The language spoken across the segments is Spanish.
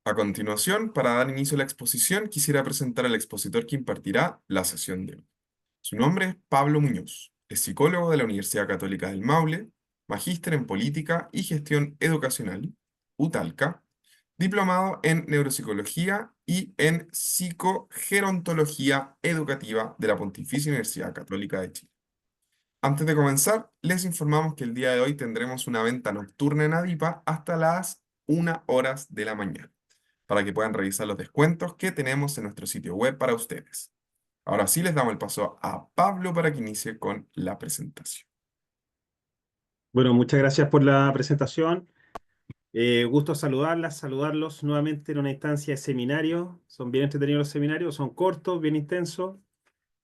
A continuación, para dar inicio a la exposición, quisiera presentar al expositor que impartirá la sesión de hoy. Su nombre es Pablo Muñoz, es psicólogo de la Universidad Católica del Maule, magíster en Política y Gestión Educacional, UTALCA, diplomado en Neuropsicología y en Psicogerontología Educativa de la Pontificia Universidad Católica de Chile. Antes de comenzar, les informamos que el día de hoy tendremos una venta nocturna en Adipa hasta las 1 hora de la mañana, para que puedan revisar los descuentos que tenemos en nuestro sitio web para ustedes. Ahora sí les damos el paso a Pablo para que inicie con la presentación. Bueno, muchas gracias por la presentación. Gusto saludarlos nuevamente en una instancia de seminario. Son bien entretenidos los seminarios, son cortos, bien intensos,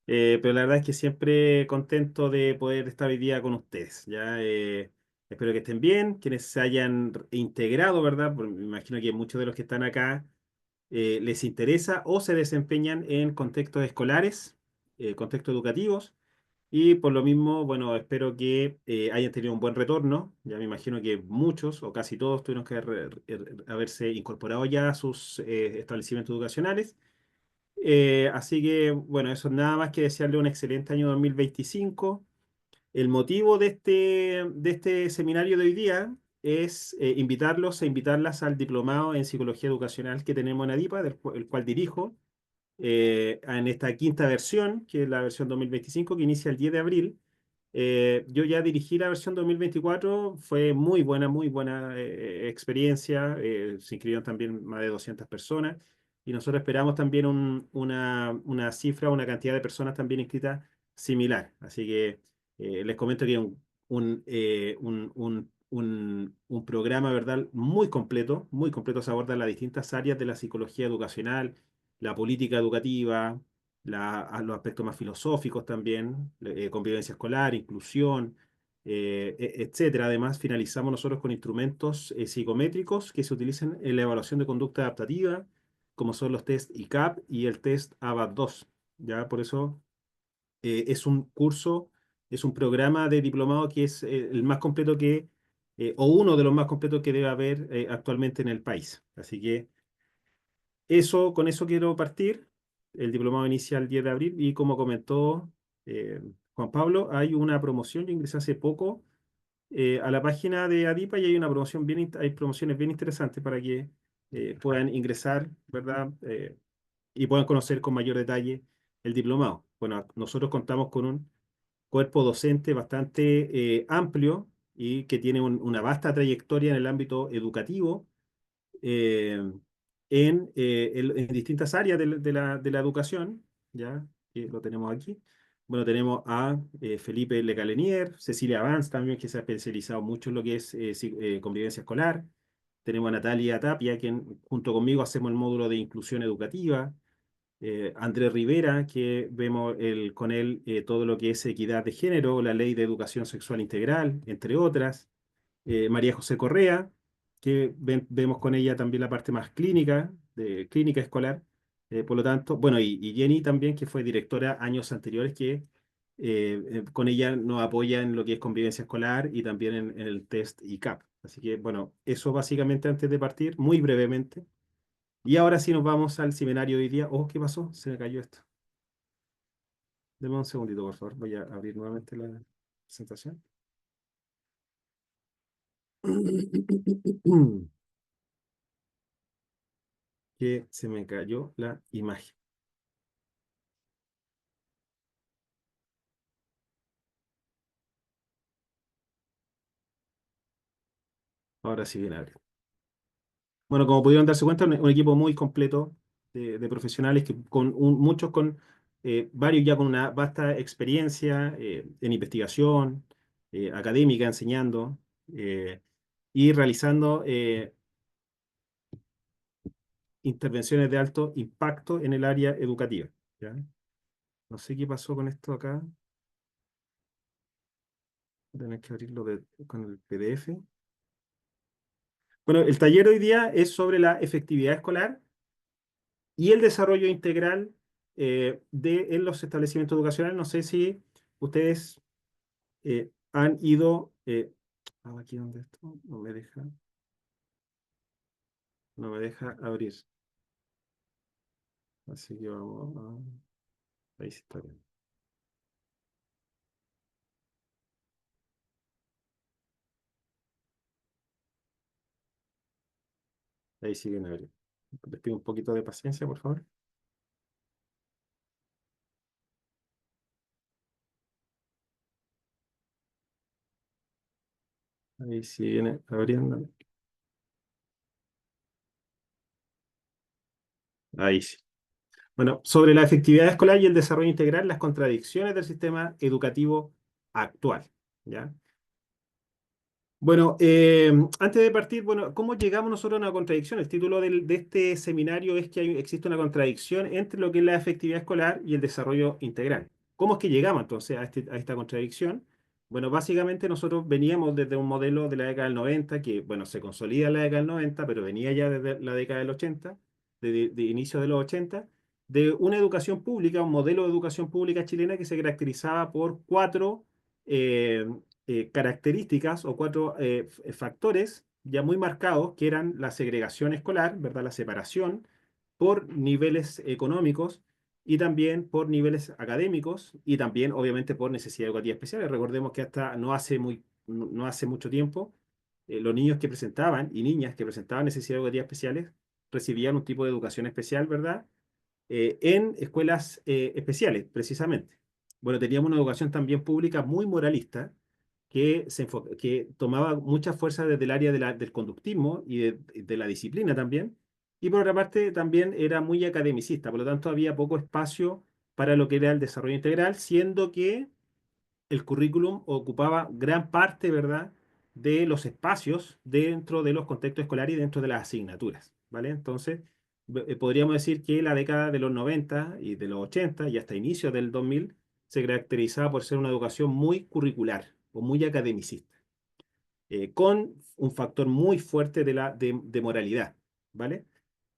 pero la verdad es que siempre contento de poder estar hoy día con ustedes. Espero que estén bien, quienes se hayan integrado, ¿verdad? Porque me imagino que muchos de los que están acá les interesa o se desempeñan en contextos escolares, contextos educativos. Y por lo mismo, bueno, espero que hayan tenido un buen retorno. Ya me imagino que muchos o casi todos tuvieron que haberse incorporado ya a sus establecimientos educacionales. Así que, bueno, eso nada más que desearle un excelente año 2025. El motivo de este seminario de hoy día es invitarlos e invitarlas al diplomado en Psicología Educacional que tenemos en ADIPA, el cual dirijo en esta quinta versión, que es la versión 2025, que inicia el 10 de abril. Yo ya dirigí la versión 2024, fue muy buena experiencia. Se inscribieron también más de 200 personas y nosotros esperamos también una cifra, una cantidad de personas también inscritas similar. Así que les comento que un programa, ¿verdad? Muy completo, se aborda las distintas áreas de la psicología educacional, la política educativa, a los aspectos más filosóficos también, convivencia escolar, inclusión, etcétera. Además, finalizamos nosotros con instrumentos psicométricos que se utilizan en la evaluación de conducta adaptativa, como son los test ICAP y el test ABAT2. ¿Ya? Por eso es un curso, es un programa de diplomado que es el más completo o uno de los más completos que debe haber actualmente en el país. Así que con eso quiero partir. El diplomado inicia el 10 de abril y como comentó Juan Pablo, hay una promoción. Yo ingresé hace poco a la página de Adipa y hay una promoción hay promociones bien interesantes para que puedan ingresar, ¿verdad? Y puedan conocer con mayor detalle el diplomado. Bueno, nosotros contamos con un cuerpo docente bastante amplio y que tiene una vasta trayectoria en el ámbito educativo eh, en distintas áreas de la educación, ¿ya? Que lo tenemos aquí. Bueno, tenemos a Felipe Lecalenier, Cecilia Vance también, que se ha especializado mucho en lo que es convivencia escolar. Tenemos a Natalia Tapia, quien junto conmigo hacemos el módulo de inclusión educativa. Andrés Rivera, que vemos con él todo lo que es equidad de género, la ley de educación sexual integral, entre otras. María José Correa, que vemos con ella también la parte más clínica, de clínica escolar. Por lo tanto, bueno, y Jenny también, que fue directora años anteriores, que con ella nos apoya en lo que es convivencia escolar y también en el test ICAP. Así que, bueno, eso básicamente antes de partir, muy brevemente. Y ahora sí nos vamos al seminario de hoy día. Oh, ¿qué pasó? Se me cayó esto. Deme un segundito, por favor. Voy a abrir nuevamente la presentación. Que se me cayó la imagen. Ahora sí viene a abrir. Bueno, como pudieron darse cuenta, un equipo muy completo de profesionales que muchos con varios ya con una vasta experiencia en investigación académica, enseñando y realizando intervenciones de alto impacto en el área educativa. ¿Ya? No sé qué pasó con esto acá. Voy a tener que abrirlo con el PDF. Bueno, el taller de hoy día es sobre la efectividad escolar y el desarrollo integral en los establecimientos educacionales. No sé si ustedes han ido. Aquí donde esto no me deja. no me deja abrir. Así que vamos ahí sí está bien. Ahí sí viene abriendo. Les pido un poquito de paciencia, por favor. Ahí sí viene abriendo. Ahí sí. Bueno, sobre la efectividad escolar y el desarrollo integral, las contradicciones del sistema educativo actual. ¿Ya? Bueno, antes de partir, bueno, ¿cómo llegamos nosotros a una contradicción? El título de este seminario es que existe una contradicción entre lo que es la efectividad escolar y el desarrollo integral. ¿Cómo es que llegamos entonces a esta contradicción? Bueno, básicamente nosotros veníamos desde un modelo de la década del 90 que, bueno, se consolida en la década del 90, pero venía ya desde la década del 80, de inicio de los 80, de una educación pública, un modelo de educación pública chilena que se caracterizaba por cuatro eh, características o cuatro factores ya muy marcados, que eran la segregación escolar, ¿verdad? La separación por niveles económicos y también por niveles académicos y también, obviamente, por necesidades educativas especiales. Recordemos que hasta no hace mucho tiempo, los niños que presentaban y niñas que presentaban necesidades educativas especiales recibían un tipo de educación especial, ¿verdad? En escuelas especiales, precisamente. Bueno, teníamos una educación también pública muy moralista que tomaba mucha fuerza desde el área del conductismo y de la disciplina también. Y por otra parte, también era muy academicista, por lo tanto había poco espacio para lo que era el desarrollo integral, siendo que el currículum ocupaba gran parte, ¿verdad?, de los espacios dentro de los contextos escolares y dentro de las asignaturas, ¿vale? Entonces, podríamos decir que la década de los 90 y de los 80 y hasta inicios del 2000 se caracterizaba por ser una educación muy curricular o muy academicista, con un factor muy fuerte de moralidad, ¿vale?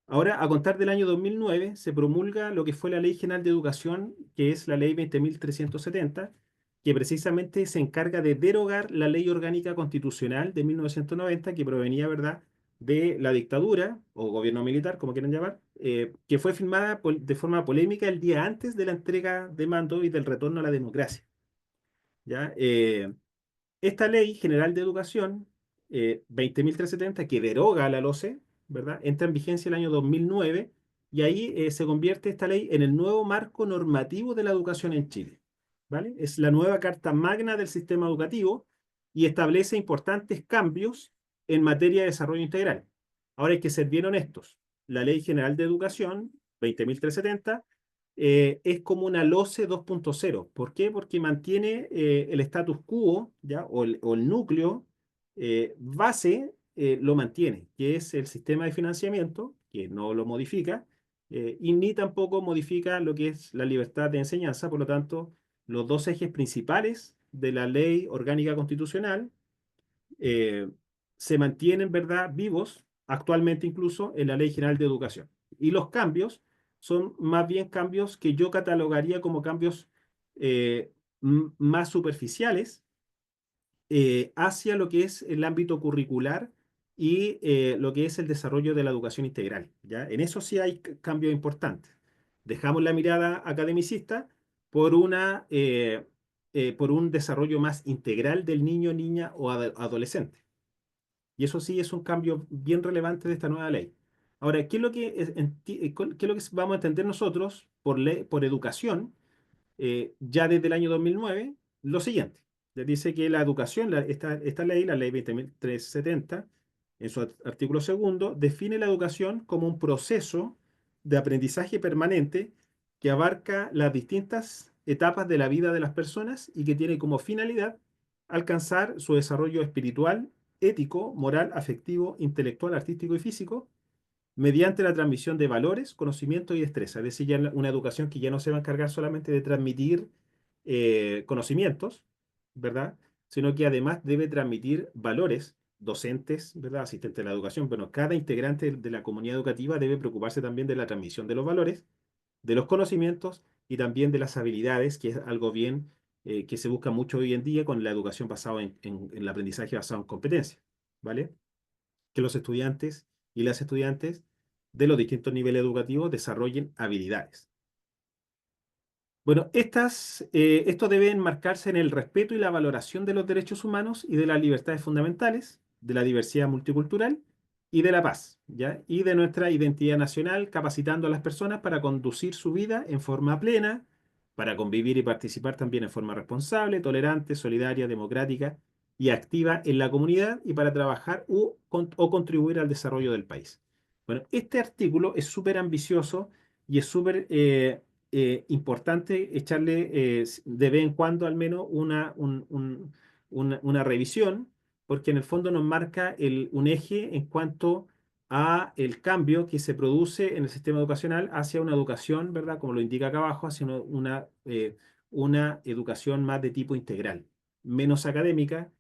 Ahora, a contar del año 2009, se promulga lo que fue la Ley General de Educación, que es la Ley 20.370, que precisamente se encarga de derogar la Ley Orgánica Constitucional de 1990, que provenía, ¿verdad?, de la dictadura o gobierno militar, como quieran llamar, que fue firmada de forma polémica el día antes de la entrega de mando y del retorno a la democracia. ¿Ya? Esta Ley General de Educación, 20.370, que deroga la LOCE, ¿verdad? Entra en vigencia el año 2009 y ahí se convierte esta ley en el nuevo marco normativo de la educación en Chile, ¿vale? Es la nueva carta magna del sistema educativo y establece importantes cambios en materia de desarrollo integral. Ahora hay que ser bien honestos. La Ley General de Educación, 20.370, es como una LOCE 2.0. ¿Por qué? Porque mantiene el status quo, ¿ya? O el núcleo base, lo mantiene, que es el sistema de financiamiento, que no lo modifica, y ni tampoco modifica lo que es la libertad de enseñanza. Por lo tanto, los dos ejes principales de la ley orgánica constitucional eh, se mantienen, ¿verdad?, vivos actualmente incluso en la Ley General de Educación. Y los cambios son más bien cambios que yo catalogaría como cambios eh, más superficiales hacia lo que es el ámbito curricular y lo que es el desarrollo de la educación integral, ¿ya? En eso sí hay cambios importantes. Dejamos la mirada academicista por por un desarrollo más integral del niño, niña o adolescente. Y eso sí es un cambio bien relevante de esta nueva ley. Ahora, ¿qué es lo que, qué es lo que vamos a entender nosotros por educación? Ya desde el año 2009 lo siguiente. Ya dice que la educación, esta ley, la ley 20.370, en su artículo segundo, define la educación como un proceso de aprendizaje permanente que abarca las distintas etapas de la vida de las personas y que tiene como finalidad alcanzar su desarrollo espiritual, ético, moral, afectivo, intelectual, artístico y físico mediante la transmisión de valores, conocimiento y destreza. Es decir, ya una educación que ya no se va a encargar solamente de transmitir conocimientos, ¿verdad? Sino que además debe transmitir valores docentes, ¿verdad? Asistentes de la educación. Bueno, cada integrante de la comunidad educativa debe preocuparse también de la transmisión de los valores, de los conocimientos y también de las habilidades, que es algo bien que se busca mucho hoy en día con la educación basada en el aprendizaje basado en competencias, ¿vale? Que los estudiantes y las estudiantes de los distintos niveles educativos desarrollen habilidades. Bueno, esto debe enmarcarse en el respeto y la valoración de los derechos humanos y de las libertades fundamentales, de la diversidad multicultural y de la paz, ¿ya? Y de nuestra identidad nacional, capacitando a las personas para conducir su vida en forma plena, para convivir y participar también en forma responsable, tolerante, solidaria, democrática y activa en la comunidad y para trabajar o contribuir al desarrollo del país. Bueno, este artículo es súper ambicioso y es súper importante echarle de vez en cuando al menos una revisión, porque en el fondo nos marca un eje en cuanto a el cambio que se produce en el sistema educacional hacia una educación, ¿verdad? Como lo indica acá abajo, hacia una educación más de tipo integral, menos académica,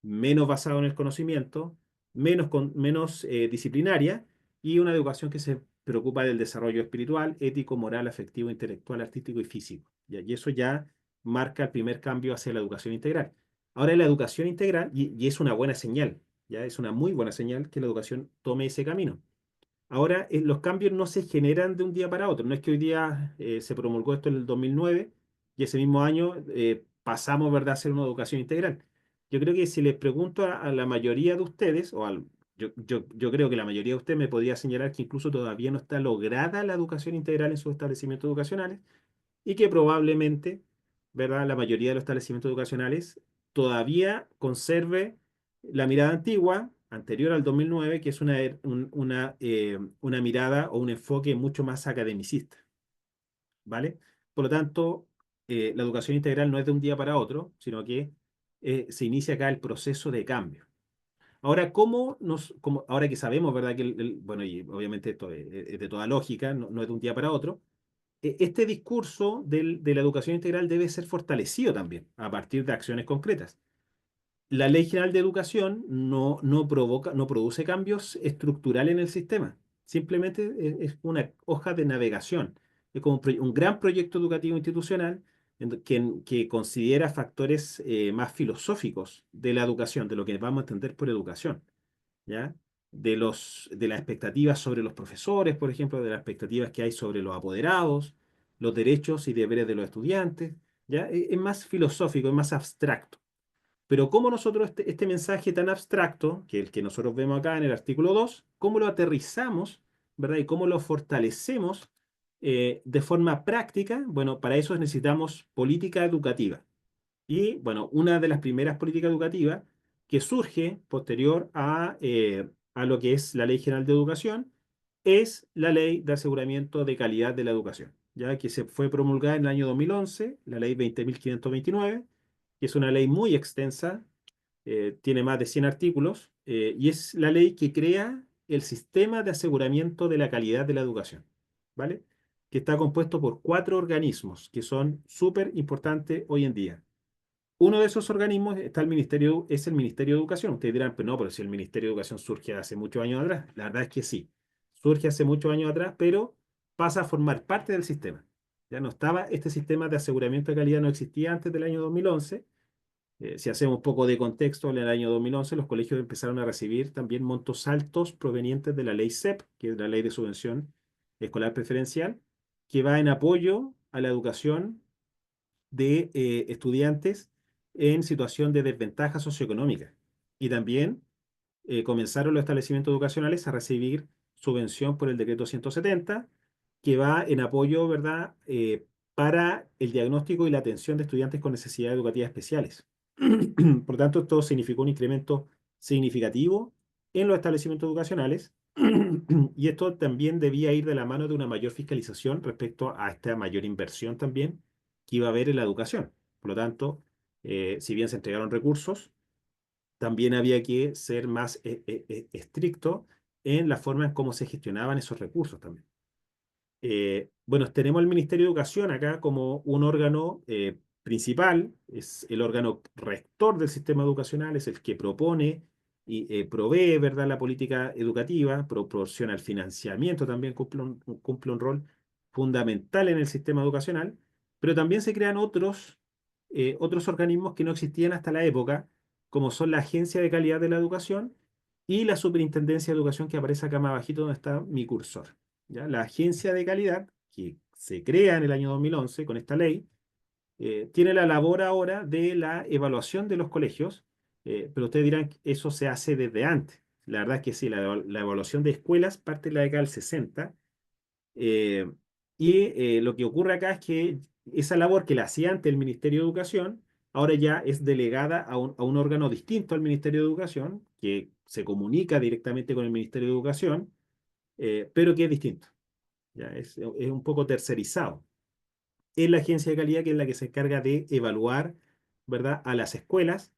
menos basado en el conocimiento, menos disciplinaria y una educación que se preocupa del desarrollo espiritual, ético, moral, afectivo, intelectual, artístico y físico. ¿Ya? Y eso ya marca el primer cambio hacia la educación integral. Ahora la educación integral, y es una buena señal, ya es una muy buena señal que la educación tome ese camino. Ahora, los cambios no se generan de un día para otro. No es que hoy día se promulgó esto en el 2009 y ese mismo año pasamos, ¿verdad?, a hacer una educación integral. Yo creo que si les pregunto a la mayoría de ustedes, yo creo que la mayoría de ustedes me podría señalar que incluso todavía no está lograda la educación integral en sus establecimientos educacionales y que probablemente, ¿verdad?, la mayoría de los establecimientos educacionales todavía conserve la mirada antigua, anterior al 2009, que es una mirada o un enfoque mucho más academicista, ¿vale? Por lo tanto, la educación integral no es de un día para otro, sino que se inicia acá el proceso de cambio. Ahora, ahora que sabemos, ¿verdad? Que bueno, y obviamente esto es de toda lógica, no es de un día para otro, este discurso de la educación integral debe ser fortalecido también a partir de acciones concretas. La Ley General de Educación no produce cambios estructurales en el sistema. Simplemente es una hoja de navegación. Es como un gran proyecto educativo institucional que considera factores más filosóficos de la educación, de lo que vamos a entender por educación. ¿Ya? De las expectativas sobre los profesores, por ejemplo, de las expectativas que hay sobre los apoderados, los derechos y deberes de los estudiantes, ¿ya? Es más filosófico, es más abstracto. Pero cómo nosotros este mensaje tan abstracto, que el que nosotros vemos acá en el artículo 2, cómo lo aterrizamos, ¿verdad? Y cómo lo fortalecemos de forma práctica, bueno, para eso necesitamos política educativa. Y bueno, una de las primeras políticas educativas que surge posterior a lo que es la Ley General de Educación es la Ley de Aseguramiento de Calidad de la Educación, ya que se fue promulgada en el año 2011, la Ley 20.529, que es una ley muy extensa, tiene más de 100 artículos, y es la ley que crea el sistema de aseguramiento de la calidad de la educación, ¿vale? Que está compuesto por 4 organismos que son súper importantes hoy en día. Uno de esos organismos es el Ministerio de Educación. Ustedes dirán, pero no, pero si el Ministerio de Educación surge hace muchos años atrás. La verdad es que sí, surge hace muchos años atrás, pero pasa a formar parte del sistema. Ya no estaba, este sistema de aseguramiento de calidad no existía antes del año 2011. Si hacemos un poco de contexto, en el año 2011 los colegios empezaron a recibir también montos altos provenientes de la ley SEP, que es la Ley de Subvención Escolar Preferencial, que va en apoyo a la educación de estudiantes en situación de desventaja socioeconómica. Y también comenzaron los establecimientos educacionales a recibir subvención por el decreto 170, que va en apoyo, ¿verdad?, para el diagnóstico y la atención de estudiantes con necesidades educativas especiales. Por lo tanto, esto significó un incremento significativo en los establecimientos educacionales y esto también debía ir de la mano de una mayor fiscalización respecto a esta mayor inversión también que iba a haber en la educación. Por lo tanto, si bien se entregaron recursos, también había que ser más estricto en la forma en cómo se gestionaban esos recursos también. Bueno, tenemos el Ministerio de Educación acá como un órgano principal, es el órgano rector del sistema educacional, es el que propone y provee, ¿verdad?, la política educativa, proporciona el financiamiento, también cumple un rol fundamental en el sistema educacional, pero también se crean otros organismos que no existían hasta la época, como son la Agencia de Calidad de la Educación y la Superintendencia de Educación que aparece acá más abajito donde está mi cursor. ¿Ya? La agencia de calidad, que se crea en el año 2011 con esta ley, tiene la labor ahora de la evaluación de los colegios, pero ustedes dirán que eso se hace desde antes. La verdad es que sí, la evaluación de escuelas parte de la década del 60, eh, y lo que ocurre acá es que esa labor que la hacía antes el Ministerio de Educación, ahora ya es delegada a un órgano distinto al Ministerio de Educación, que se comunica directamente con el Ministerio de Educación, pero que es distinto. Ya es un poco tercerizado. Es la agencia de calidad que es la que se encarga de evaluar, ¿verdad?, a las escuelas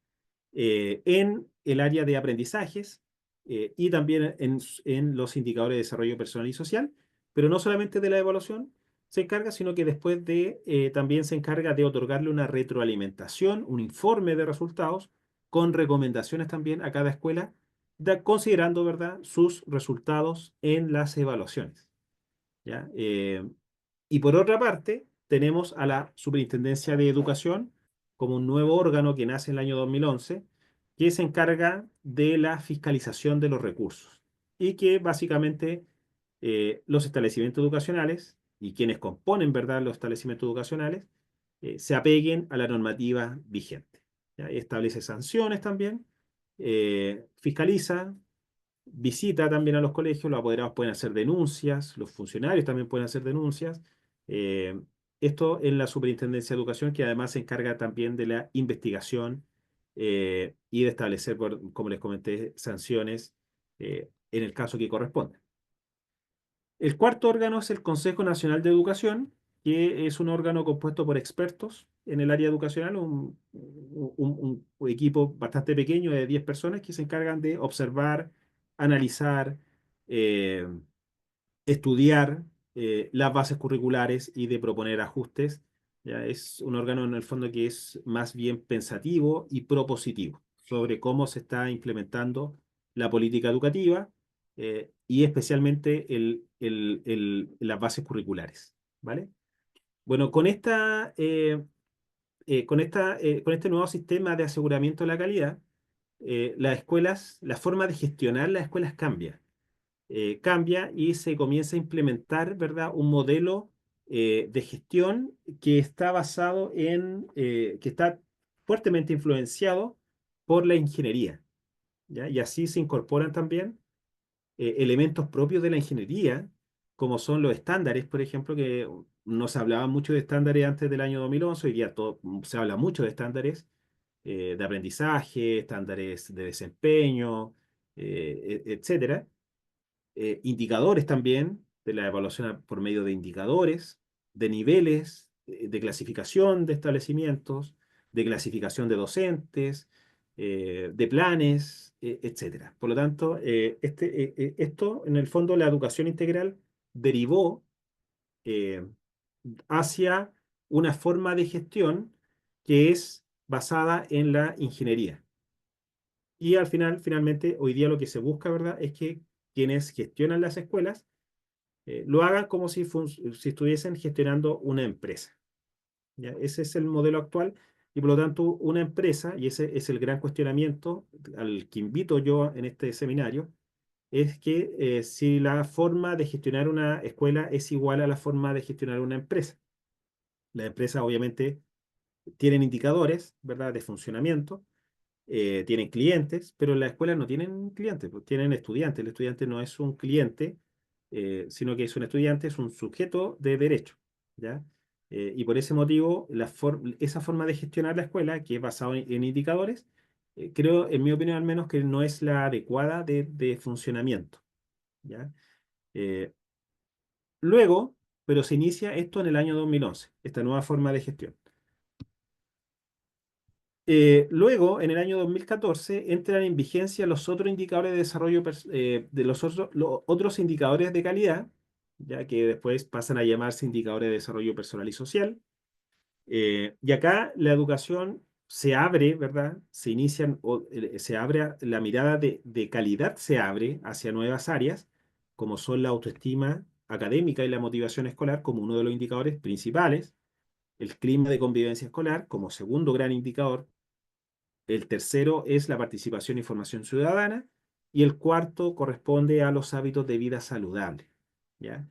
en el área de aprendizajes y también en los indicadores de desarrollo personal y social, pero no solamente de la evaluación se encarga, sino que después también se encarga de otorgarle una retroalimentación, un informe de resultados con recomendaciones también a cada escuela, considerando, ¿verdad?, sus resultados en las evaluaciones. ¿Ya? Y por otra parte, tenemos a la Superintendencia de Educación como un nuevo órgano que nace en el año 2011, que se encarga de la fiscalización de los recursos y que básicamente los establecimientos educacionales y quienes componen, ¿verdad?, los establecimientos educacionales se apeguen a la normativa vigente. ¿Ya? Establece sanciones también, fiscaliza, visita también a los colegios, los apoderados pueden hacer denuncias, los funcionarios también pueden hacer denuncias. Eh, Esto en la Superintendencia de Educación, que además se encarga también de la investigación y de establecer, como les comenté, sanciones en el caso que corresponda. El cuarto órgano es el Consejo Nacional de Educación, que es un órgano compuesto por expertos en el área educacional, un equipo bastante pequeño de 10 personas que se encargan de observar, analizar, eh, estudiar las bases curriculares y de proponer ajustes. Ya es un órgano en el fondo que es más bien pensativo y propositivo sobre cómo se está implementando la política educativa y especialmente las bases curriculares, ¿vale? Bueno, con este nuevo sistema de aseguramiento de la calidad, las escuelas, la forma de gestionar las escuelas cambia y se comienza a implementar, ¿verdad?, un modelo de gestión que está basado que está fuertemente influenciado por la ingeniería, ¿ya? Y así se incorporan también elementos propios de la ingeniería, como son los estándares, por ejemplo, que no se hablaba mucho de estándares antes del año 2011, hoy día se habla mucho de estándares de aprendizaje, estándares de desempeño, etcétera, indicadores también, de la evaluación por medio de indicadores, de niveles, de clasificación de establecimientos, de clasificación de docentes, de planes, etcétera. Por lo tanto, esto, en el fondo, la educación integral derivó eh, hacia una forma de gestión que es basada en la ingeniería. Y al final, finalmente, hoy día lo que se busca, ¿verdad?, es que quienes gestionan las escuelas lo hagan como si estuviesen gestionando una empresa. ¿Ya? Ese es el modelo actual y por lo tanto una empresa, y ese es el gran cuestionamiento al que invito yo en este seminario, es que si la forma de gestionar una escuela es igual a la forma de gestionar una empresa. Las empresas obviamente tienen indicadores, ¿verdad?, de funcionamiento, tienen clientes, pero las escuelas no tienen clientes, pues tienen estudiantes. El estudiante no es un cliente, sino que es un estudiante, es un sujeto de derecho, ¿ya? Y por ese motivo, esa forma de gestionar la escuela, que es basada en indicadores, creo, en mi opinión al menos, que no es la adecuada de funcionamiento, ¿ya? Eh, Luego, pero se inicia esto en el año 2011 esta nueva forma de gestión. Luego, en el año 2014, entran en vigencia los otros indicadores de desarrollo, los otros indicadores de calidad, ya que después pasan a llamarse indicadores de desarrollo personal y social. Y acá la educación se abre, ¿verdad? Se inician, se abre, la mirada de calidad se abre hacia nuevas áreas, como son la autoestima académica y la motivación escolar, como uno de los indicadores principales, el clima de convivencia escolar, como segundo gran indicador, el tercero es la participación y formación ciudadana. y el cuarto corresponde a los hábitos de vida saludable. ¿Ya?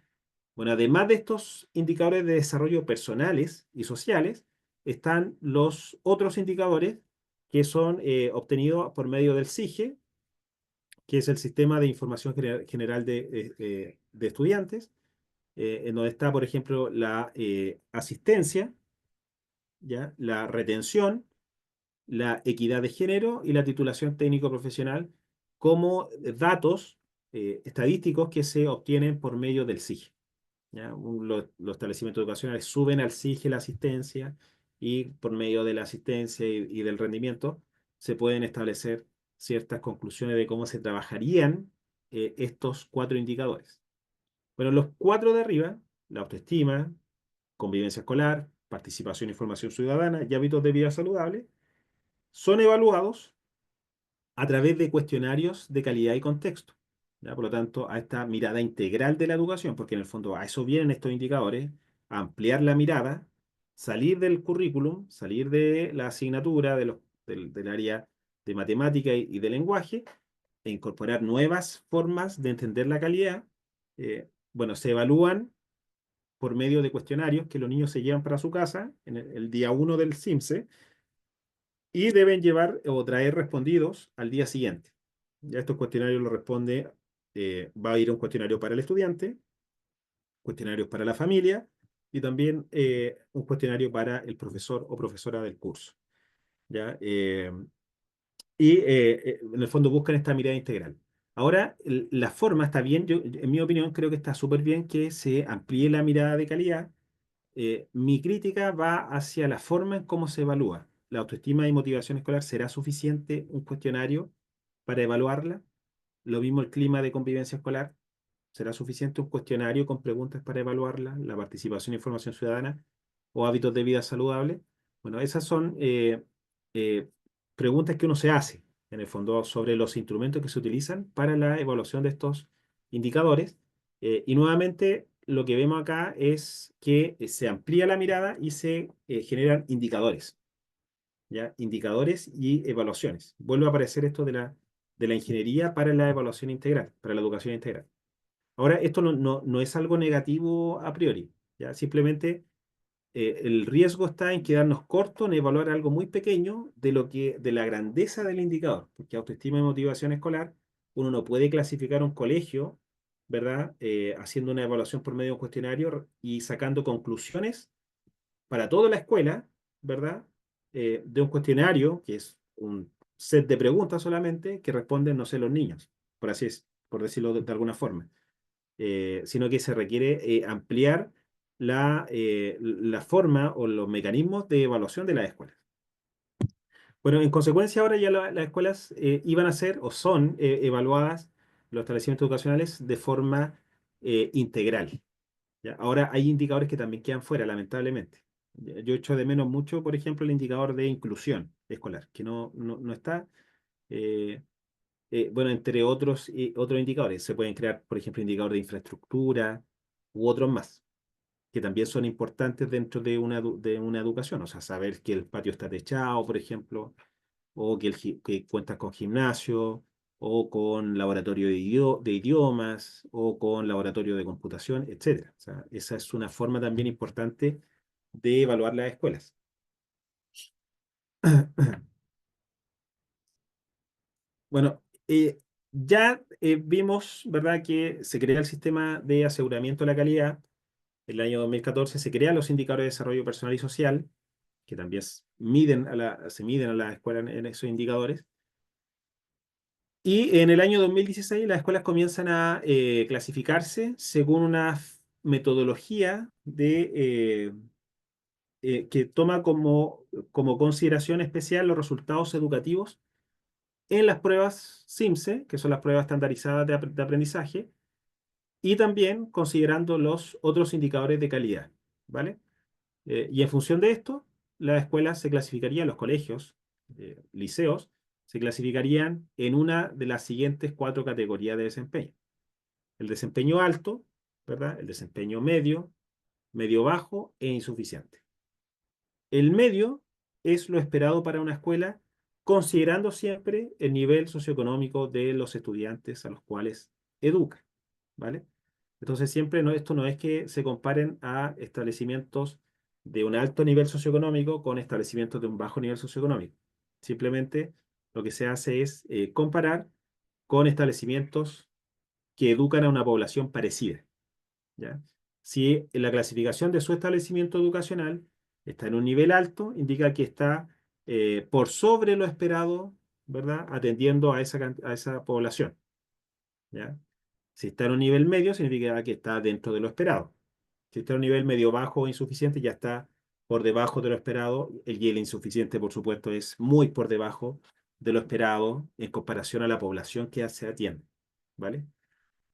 Bueno, además de estos indicadores de desarrollo personales y sociales, están los otros indicadores que son obtenidos por medio del SIGE, que es el Sistema de Información General de Estudiantes, en donde está, por ejemplo, la asistencia, ¿ya? La retención, la equidad de género y la titulación técnico-profesional como datos estadísticos que se obtienen por medio del SIGE. ¿Ya? Los establecimientos educacionales suben al SIGE la asistencia y por medio de la asistencia y del rendimiento se pueden establecer ciertas conclusiones de cómo se trabajarían estos cuatro indicadores. Bueno, los cuatro de arriba, la autoestima, convivencia escolar, participación y formación ciudadana y hábitos de vida saludable, son evaluados a través de cuestionarios de calidad y contexto. ¿Ya? Por lo tanto, a esta mirada integral de la educación, porque en el fondo a eso vienen estos indicadores, a ampliar la mirada, salir del currículum, salir de la asignatura del área de matemática y de lenguaje, e incorporar nuevas formas de entender la calidad. Bueno, se evalúan por medio de cuestionarios que los niños se llevan para su casa en el día uno del CIMSE y deben llevar o traer respondidos al día siguiente. Ya estos cuestionarios los responde, va a ir un cuestionario para el estudiante, cuestionarios para la familia y también un cuestionario para el profesor o profesora del curso. ¿Ya? En el fondo buscan esta mirada integral. Ahora, la forma está bien, yo, en mi opinión creo que está súper bien que se amplíe la mirada de calidad. Mi crítica va hacia la forma en cómo se evalúa. ¿La autoestima y motivación escolar será suficiente un cuestionario para evaluarla? Lo mismo el clima de convivencia escolar. ¿Será suficiente un cuestionario con preguntas para evaluarla? ¿La participación y formación ciudadana o hábitos de vida saludable? Bueno, esas son eh, preguntas que uno se hace, en el fondo, sobre los instrumentos que se utilizan para la evaluación de estos indicadores. Y nuevamente, lo que vemos acá es que se amplía la mirada y se generan indicadores, ¿ya? Indicadores y evaluaciones. Vuelve a aparecer esto de la ingeniería para la evaluación integral, para la educación integral. Ahora, esto no es algo negativo a priori, ¿ya? Simplemente el riesgo está en quedarnos cortos en evaluar algo muy pequeño de la grandeza del indicador, porque autoestima y motivación escolar, uno no puede clasificar un colegio, ¿verdad? Haciendo una evaluación por medio de un cuestionario y sacando conclusiones para toda la escuela, ¿verdad? De un cuestionario, que es un set de preguntas solamente, que responden, no sé, los niños, por decirlo de alguna forma. Sino que se requiere ampliar la forma o los mecanismos de evaluación de las escuelas. Bueno, en consecuencia ahora ya las escuelas iban a ser o son evaluadas, los establecimientos educacionales, de forma integral. ¿Ya? Ahora hay indicadores que también quedan fuera, lamentablemente. Yo echo de menos mucho, por ejemplo, el indicador de inclusión escolar, que no está. eh, bueno, entre otros indicadores, se pueden crear, por ejemplo, indicadores de infraestructura u otros más, que también son importantes dentro de una educación. O sea, saber que el patio está techado, por ejemplo, o que cuentas con gimnasio, o con laboratorio de idiomas, o con laboratorio de computación, etcétera. O sea, esa es una forma también importante de evaluar las escuelas. Bueno, ya vimos, ¿verdad?, que se crea el sistema de aseguramiento de la calidad. En el año 2014 se crean los indicadores de desarrollo personal y social, que también se miden a las escuelas en esos indicadores. Y en el año 2016 las escuelas comienzan a clasificarse según una metodología que toma como consideración especial los resultados educativos en las pruebas SIMSE, que son las pruebas estandarizadas de aprendizaje, y también considerando los otros indicadores de calidad, ¿vale? Y en función de esto, las escuelas se clasificarían, los colegios, liceos, se clasificarían en una de las siguientes cuatro categorías de desempeño. El desempeño alto, ¿verdad? El desempeño medio, medio bajo e insuficiente. El medio es lo esperado para una escuela considerando siempre el nivel socioeconómico de los estudiantes a los cuales educa, ¿vale? Entonces siempre no, esto no es que se comparen a establecimientos de un alto nivel socioeconómico con establecimientos de un bajo nivel socioeconómico. Simplemente lo que se hace es comparar con establecimientos que educan a una población parecida, ¿ya? Si la clasificación de su establecimiento educacional está en un nivel alto, indica que está por sobre lo esperado, ¿verdad? Atendiendo a a esa población, ¿ya? Si está en un nivel medio, significa que está dentro de lo esperado. Si está en un nivel medio bajo o insuficiente, ya está por debajo de lo esperado. Y el insuficiente, por supuesto, es muy por debajo de lo esperado en comparación a la población que se atiende, ¿vale?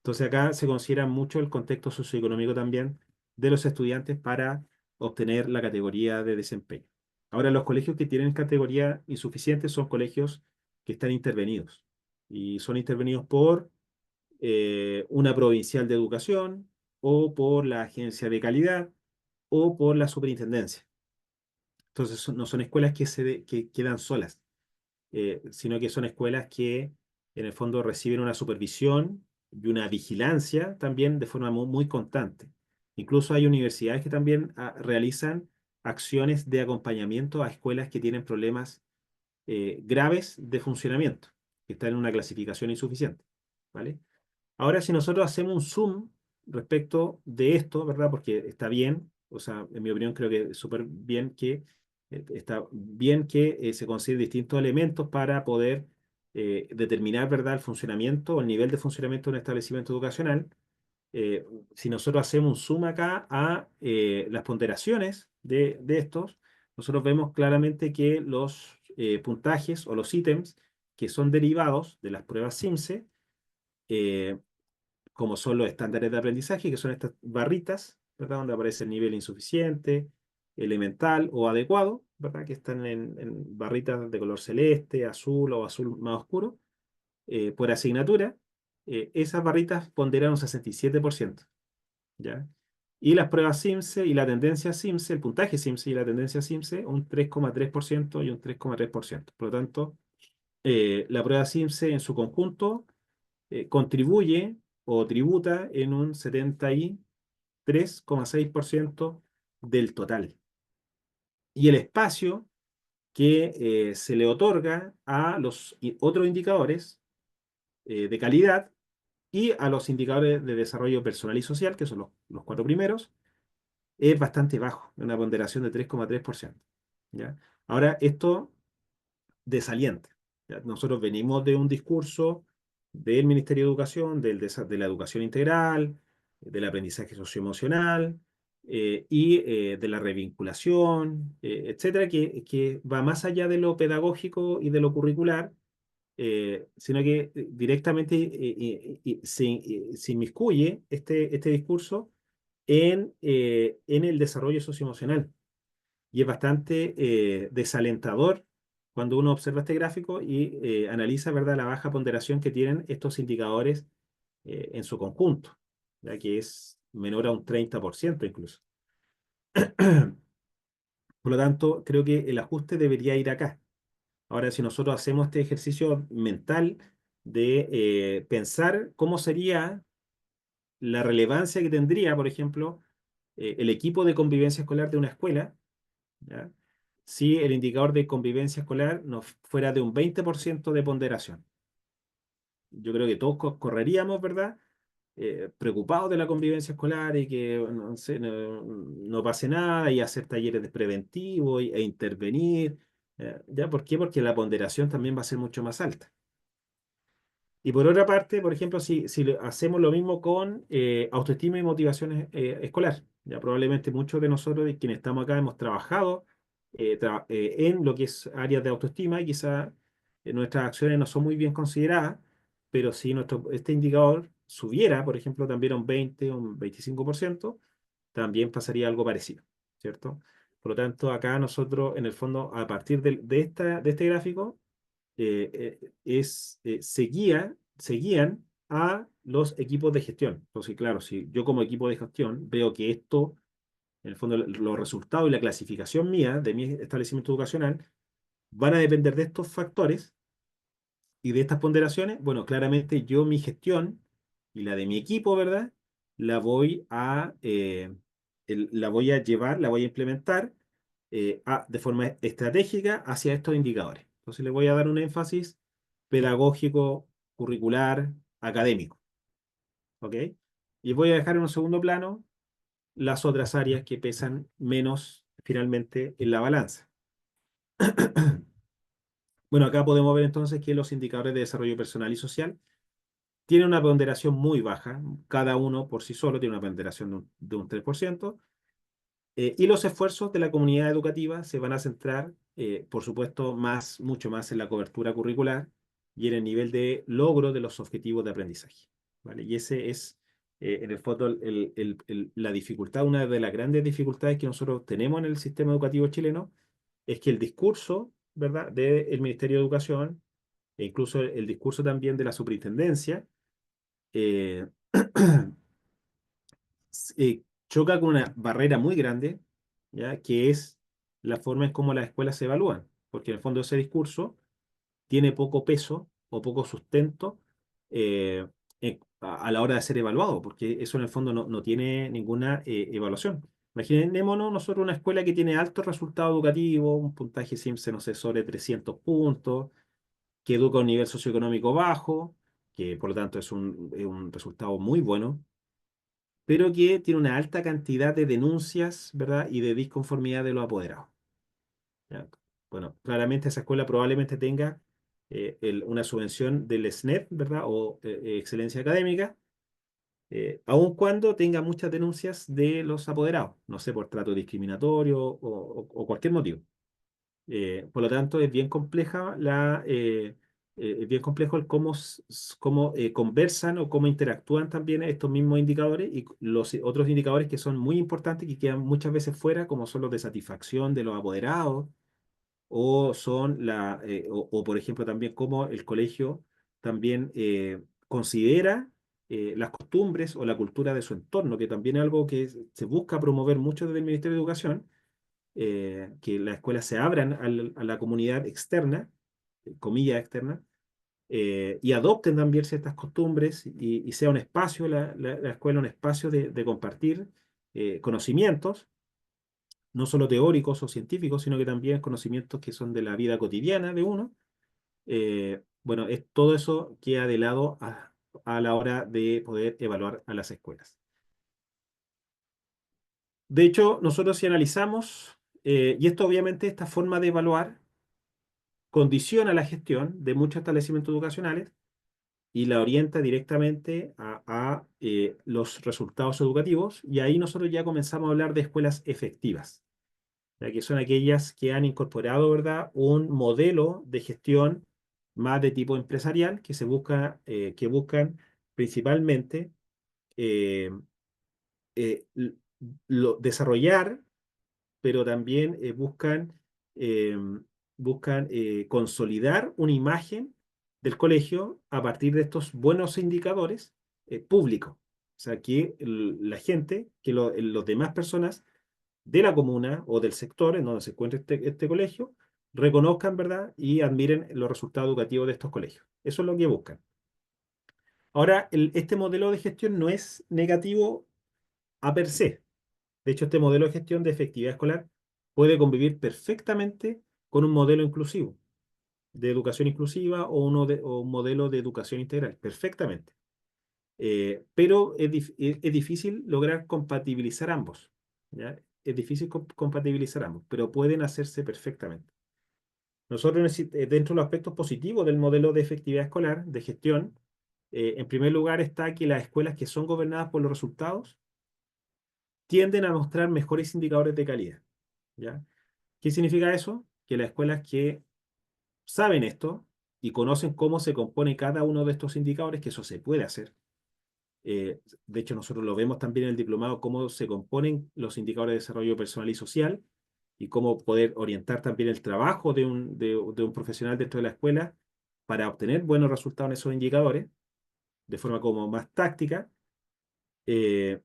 Entonces acá se considera mucho el contexto socioeconómico también de los estudiantes para obtener la categoría de desempeño. Ahora, los colegios que tienen categoría insuficiente son colegios que están intervenidos y son intervenidos por una provincial de educación o por la agencia de calidad o por la superintendencia. Entonces no son escuelas que quedan solas, sino que son escuelas que en el fondo reciben una supervisión y una vigilancia también de forma muy constante. Incluso hay universidades que también realizan acciones de acompañamiento a escuelas que tienen problemas graves de funcionamiento, que están en una clasificación insuficiente, ¿vale? Ahora, si nosotros hacemos un zoom respecto de esto, ¿verdad? Porque está bien, o sea, en mi opinión creo que es súper bien que está bien que se consideren distintos elementos para poder determinar, ¿verdad?, el funcionamiento o el nivel de funcionamiento de un establecimiento educacional. Eh, si nosotros hacemos un zoom acá a las ponderaciones de estos, nosotros vemos claramente que los puntajes o los ítems que son derivados de las pruebas SIMSE, eh, como son los estándares de aprendizaje, que son estas barritas, ¿verdad? Donde aparece el nivel insuficiente, elemental o adecuado, ¿verdad? Que están en barritas de color celeste, azul o azul más oscuro, por asignatura. Esas barritas ponderan un 67%, ¿ya? Y las pruebas SIMSE y la tendencia SIMSE, el puntaje SIMSE y la tendencia SIMSE, un 3,3% y un 3,3%. Por lo tanto, la prueba SIMSE en su conjunto contribuye o tributa en un 73,6% del total. Y el espacio que se le otorga a los otros indicadores de calidad y a los indicadores de desarrollo personal y social, que son los cuatro primeros, es bastante bajo, una ponderación de 3,3%. ¿Ya? Ahora, esto desalienta. ¿Ya? Nosotros venimos de un discurso del Ministerio de Educación, de la educación integral, del aprendizaje socioemocional de la revinculación, etcétera, que va más allá de lo pedagógico y de lo curricular, sino que directamente se inmiscuye este discurso en el desarrollo socioemocional. Y es bastante desalentador cuando uno observa este gráfico y analiza, ¿verdad?, la baja ponderación que tienen estos indicadores en su conjunto, ya que es menor a un 30% incluso. Por lo tanto, creo que el ajuste debería ir acá. Ahora, si nosotros hacemos este ejercicio mental de pensar cómo sería la relevancia que tendría, por ejemplo, el equipo de convivencia escolar de una escuela, ¿ya? Si el indicador de convivencia escolar no fuera de un 20% de ponderación. Yo creo que todos correríamos, ¿verdad? Preocupados de la convivencia escolar y que no sé, no pase nada y hacer talleres de preventivo e intervenir. ¿Ya? ¿Por qué? Porque la ponderación también va a ser mucho más alta. Y por otra parte, por ejemplo, si hacemos lo mismo con autoestima y motivación escolar, ya probablemente muchos de nosotros, de quienes estamos acá, hemos trabajado en lo que es áreas de autoestima y quizá nuestras acciones no son muy bien consideradas, pero si este indicador subiera, por ejemplo, también a un 20 o un 25%, también pasaría algo parecido, ¿cierto? Por lo tanto, acá nosotros, en el fondo, a partir de este gráfico, seguían a los equipos de gestión. Entonces, claro, si yo como equipo de gestión veo que en el fondo, los resultados y la clasificación mía de mi establecimiento educacional van a depender de estos factores y de estas ponderaciones. Bueno, claramente yo mi gestión y la de mi equipo, ¿verdad? La voy a, la voy a llevar, la voy a implementar de forma estratégica hacia estos indicadores. Entonces le voy a dar un énfasis pedagógico, curricular, académico, ¿ok? Y voy a dejar en un segundo plano las otras áreas que pesan menos finalmente en la balanza. Bueno, acá podemos ver entonces que los indicadores de desarrollo personal y social tienen una ponderación muy baja, cada uno por sí solo tiene una ponderación de un 3%, y los esfuerzos de la comunidad educativa se van a centrar, por supuesto, mucho más en la cobertura curricular y en el nivel de logro de los objetivos de aprendizaje, ¿vale? Y ese es, en el fondo, la dificultad, una de las grandes dificultades que nosotros tenemos en el sistema educativo chileno, es que el discurso, ¿verdad?, del Ministerio de Educación, e incluso el discurso también de la superintendencia, eh, choca con una barrera muy grande, ¿ya? Que es la forma en cómo las escuelas se evalúan, porque en el fondo ese discurso tiene poco peso o poco sustento eh, a la hora de ser evaluado, porque eso en el fondo no tiene ninguna evaluación. Imaginémonos nosotros una escuela que tiene altos resultados educativos, un puntaje SIMSE, no sé, sobre 300 puntos, que educa a un nivel socioeconómico bajo, que por lo tanto es un resultado muy bueno, pero que tiene una alta cantidad de denuncias, ¿verdad? Y de disconformidad de los apoderados. ¿Ya? Bueno, claramente esa escuela probablemente tenga una subvención del SNEP, ¿verdad? O excelencia académica, aun cuando tenga muchas denuncias de los apoderados, no sé, por trato discriminatorio o cualquier motivo. Por lo tanto, es bien complejo el cómo conversan o cómo interactúan también estos mismos indicadores y los otros indicadores que son muy importantes y que quedan muchas veces fuera, como son los de satisfacción de los apoderados o por ejemplo, también cómo el colegio también considera las costumbres o la cultura de su entorno, que también es algo que se busca promover mucho desde el Ministerio de Educación, que las escuelas se abran a la comunidad externa, comillas externa, y adopten también ciertas costumbres y sea un espacio, la escuela un espacio de compartir conocimientos, no solo teóricos o científicos, sino que también conocimientos que son de la vida cotidiana de uno. Bueno, todo eso queda de lado a la hora de poder evaluar a las escuelas. De hecho, nosotros si analizamos, y esto obviamente, esta forma de evaluar condiciona la gestión de muchos establecimientos educacionales y la orienta directamente a los resultados educativos, y ahí nosotros ya comenzamos a hablar de escuelas efectivas, ya que son aquellas que han incorporado, ¿verdad?, un modelo de gestión más de tipo empresarial que buscan principalmente eh, eh, l- desarrollar, pero también eh, buscan consolidar una imagen del colegio a partir de estos buenos indicadores públicos. O sea, que la gente, que los demás personas de la comuna o del sector en donde se encuentra este colegio, reconozcan, ¿verdad? Y admiren los resultados educativos de estos colegios. Eso es lo que buscan. Ahora, este modelo de gestión no es negativo a per se. De hecho, este modelo de gestión de efectividad escolar puede convivir perfectamente con un modelo inclusivo, de educación inclusiva o un modelo de educación integral, perfectamente. Pero es difícil lograr compatibilizar ambos, ¿ya? Es difícil compatibilizar ambos, pero pueden hacerse perfectamente. Nosotros, dentro de los aspectos positivos del modelo de efectividad escolar, de gestión, en primer lugar está que las escuelas que son gobernadas por los resultados tienden a mostrar mejores indicadores de calidad, ¿ya? ¿Qué significa eso? Que las escuelas que saben esto y conocen cómo se compone cada uno de estos indicadores, que eso se puede hacer. De hecho, nosotros lo vemos también en el diplomado, cómo se componen los indicadores de desarrollo personal y social y cómo poder orientar también el trabajo de un profesional dentro de la escuela para obtener buenos resultados en esos indicadores de forma como más táctica. Eh,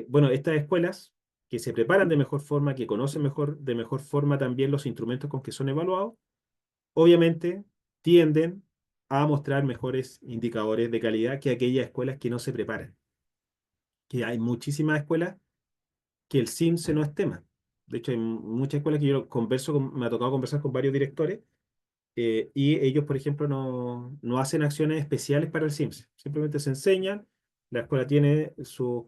bueno, estas escuelas que se preparan de mejor forma, que conocen de mejor forma también los instrumentos con que son evaluados, obviamente tienden a mostrar mejores indicadores de calidad que aquellas escuelas que no se preparan. Que hay muchísimas escuelas que el CIMSE no es tema. De hecho, hay muchas escuelas que yo converso me ha tocado conversar con varios directores y ellos, por ejemplo, no hacen acciones especiales para el CIMSE. Simplemente se enseñan, la escuela tiene sus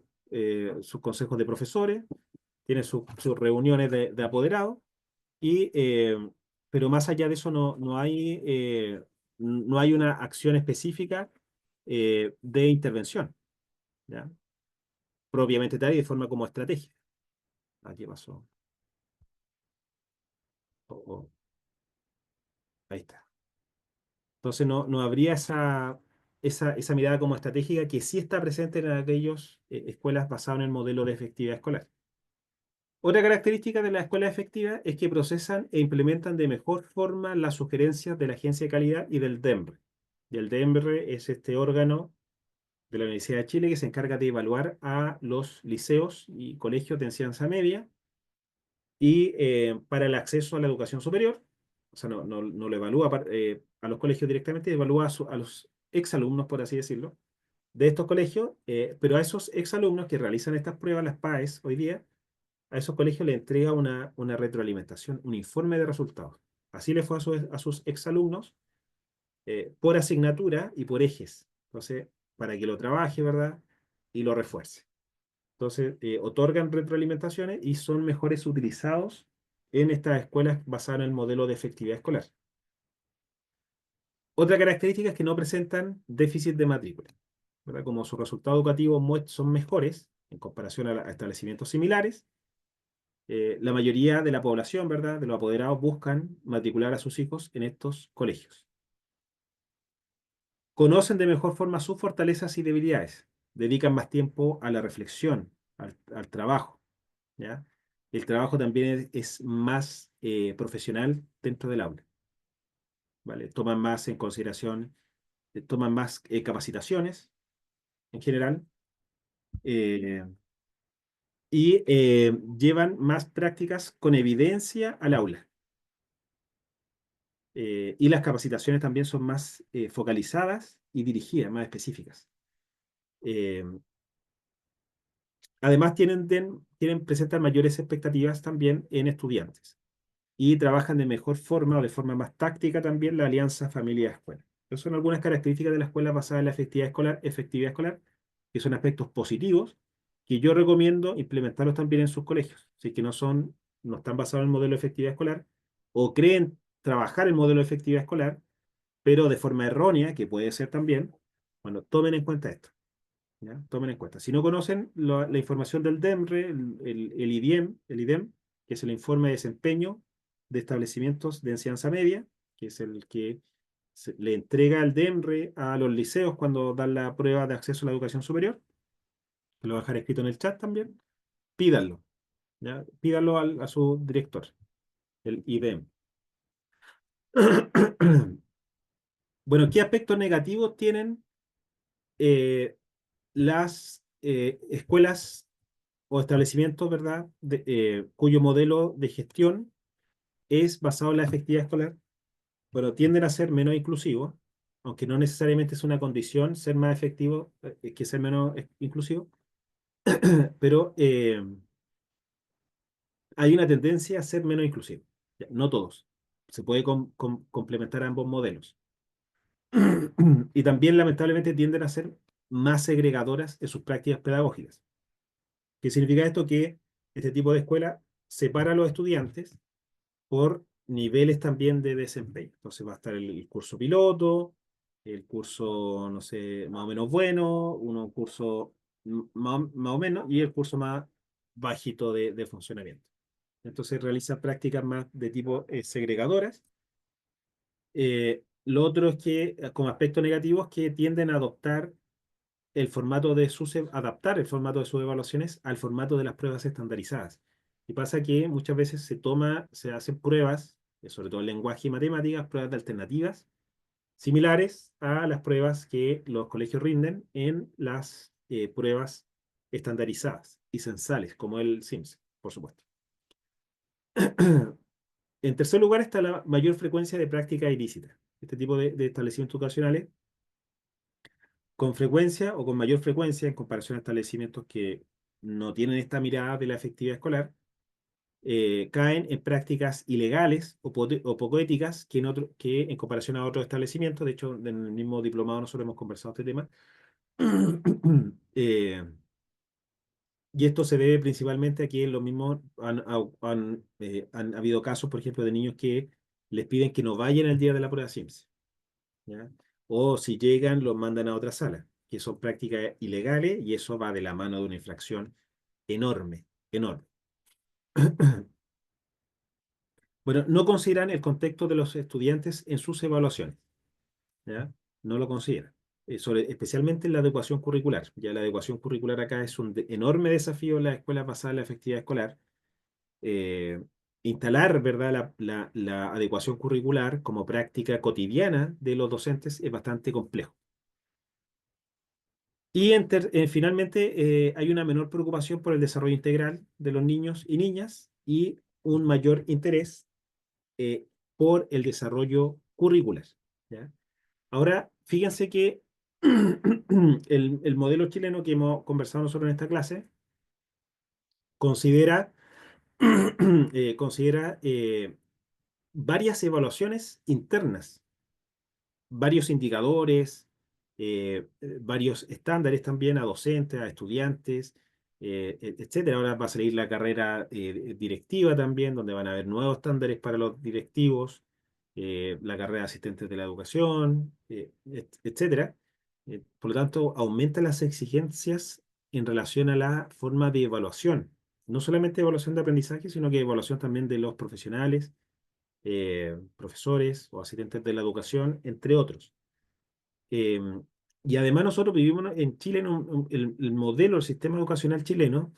consejos de profesores, tiene sus reuniones de apoderados, y, pero más allá de eso no hay una acción específica de intervención, ¿ya? Propiamente tal y de forma como estratégica. Aquí pasó. Oh, oh, ahí está. Entonces no habría esa mirada como estratégica que sí está presente en aquellas escuelas basadas en el modelo de efectividad escolar. Otra característica de las escuelas efectivas es que procesan e implementan de mejor forma las sugerencias de la Agencia de Calidad y del DEMRE. Y el DEMRE es este órgano de la Universidad de Chile que se encarga de evaluar a los liceos y colegios de enseñanza media y para el acceso a la educación superior, o sea, no lo evalúa a los colegios directamente, evalúa a los exalumnos, por así decirlo, de estos colegios, pero a esos exalumnos que realizan estas pruebas, las PAES, hoy día, a esos colegios le entrega una retroalimentación, un informe de resultados. Así le fue a sus exalumnos por asignatura y por ejes. Entonces, para que lo trabaje, ¿verdad? Y lo refuerce. Entonces, otorgan retroalimentaciones y son mejores utilizados en estas escuelas basadas en el modelo de efectividad escolar. Otra característica es que no presentan déficit de matrícula, ¿verdad? Como sus resultados educativos son mejores en comparación a establecimientos similares, la mayoría de la población, ¿verdad? De los apoderados buscan matricular a sus hijos en estos colegios. Conocen de mejor forma sus fortalezas y debilidades, dedican más tiempo a la reflexión, al trabajo, ¿ya? El trabajo también es más profesional dentro del aula, ¿vale? Toman más en consideración, toman más capacitaciones en general eh, y llevan más prácticas con evidencia al aula. Y las capacitaciones también son más focalizadas y dirigidas, más específicas. Eh, Además, presentan mayores expectativas también en estudiantes y trabajan de mejor forma o de forma más táctica también la alianza familia-escuela. Esas son algunas características de la escuela basada en la efectividad escolar, que son aspectos positivos que yo recomiendo implementarlos también en sus colegios. Si es que no están basados en el modelo de efectividad escolar o creen trabajar el modelo de efectividad escolar, pero de forma errónea, que puede ser también, bueno, tomen en cuenta esto. ¿Ya? Tomen en cuenta. Si no conocen la información del DEMRE, el IDEM, que es el informe de desempeño de establecimientos de enseñanza media, que es el que le entrega el DEMRE a los liceos cuando dan la prueba de acceso a la educación superior, que lo voy a dejar escrito en el chat también, pídanlo, ¿ya? Pídanlo a su director, el IDEM. Bueno, ¿qué aspectos negativos tienen las escuelas o establecimientos, ¿verdad? Cuyo modelo de gestión es basado en la efectividad escolar, pero tienden a ser menos inclusivos, aunque no necesariamente es una condición ser más efectivo que ser menos inclusivo, pero hay una tendencia a ser menos inclusivo. Ya, no todos. Se puede complementar ambos modelos. Y también, lamentablemente, tienden a ser más segregadoras en sus prácticas pedagógicas. ¿Qué significa esto? Que este tipo de escuela separa a los estudiantes por niveles también de desempeño. Entonces va a estar el curso piloto, el curso, no sé, más o menos bueno, un curso más o menos, y el curso más bajito de funcionamiento. Entonces realiza prácticas más de tipo segregadoras. Lo otro es que, como aspecto negativo, es que tienden a adaptar el formato de sus evaluaciones al formato de las pruebas estandarizadas. Y pasa que muchas veces se hacen pruebas, sobre todo en lenguaje y matemáticas, pruebas de alternativas, similares a las pruebas que los colegios rinden en las pruebas estandarizadas y censales, como el SIMS, por supuesto. En tercer lugar está la mayor frecuencia de prácticas ilícitas. Este tipo de establecimientos educacionales, con frecuencia o con mayor frecuencia en comparación a establecimientos que no tienen esta mirada de la efectividad escolar, caen en prácticas ilegales o poco éticas que en comparación a otros establecimientos. De hecho, en el mismo diplomado nosotros hemos conversado este tema. Eh, y esto se debe principalmente a que los mismos han habido casos, por ejemplo, de niños que les piden que no vayan el día de la prueba SIMS, ¿ya? O si llegan, los mandan a otra sala, que son prácticas ilegales y eso va de la mano de una infracción enorme, enorme. Bueno, no consideran el contexto de los estudiantes en sus evaluaciones, ¿ya? No lo consideran. Especialmente en la adecuación curricular. Ya la adecuación curricular acá es un enorme desafío en las escuelas basadas en la efectividad escolar. eh, Instalar, ¿verdad? La adecuación curricular como práctica cotidiana de los docentes es bastante complejo. Y finalmente hay una menor preocupación por el desarrollo integral de los niños y niñas y un mayor interés eh, por el desarrollo curricular, ¿ya? Ahora, fíjense que el modelo chileno que hemos conversado nosotros en esta clase considera, considera varias evaluaciones internas, varios indicadores, varios estándares también a docentes, a estudiantes, etcétera. Ahora va a salir la carrera directiva también, donde van a haber nuevos estándares para los directivos, la carrera de asistentes de la educación, etcétera. Por lo tanto, aumentan las exigencias en relación a la forma de evaluación. No solamente evaluación de aprendizaje, sino que evaluación también de los profesionales, profesores o asistentes de la educación, entre otros. Eh, y además nosotros vivimos en Chile en el modelo, el sistema educacional chileno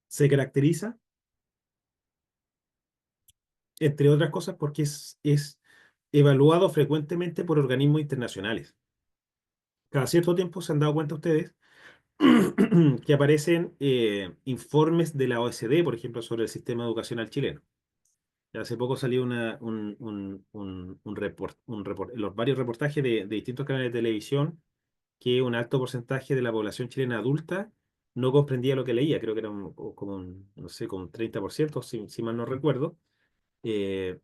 se caracteriza, entre otras cosas, porque es evaluado frecuentemente por organismos internacionales. Cada cierto tiempo se han dado cuenta ustedes que aparecen informes de la OECD, por ejemplo, sobre el sistema educacional chileno. Hace poco salió en los varios reportajes de distintos canales de televisión que un alto porcentaje de la población chilena adulta no comprendía lo que leía. Creo que era como no sé, como un 30%, si mal no recuerdo. Eh,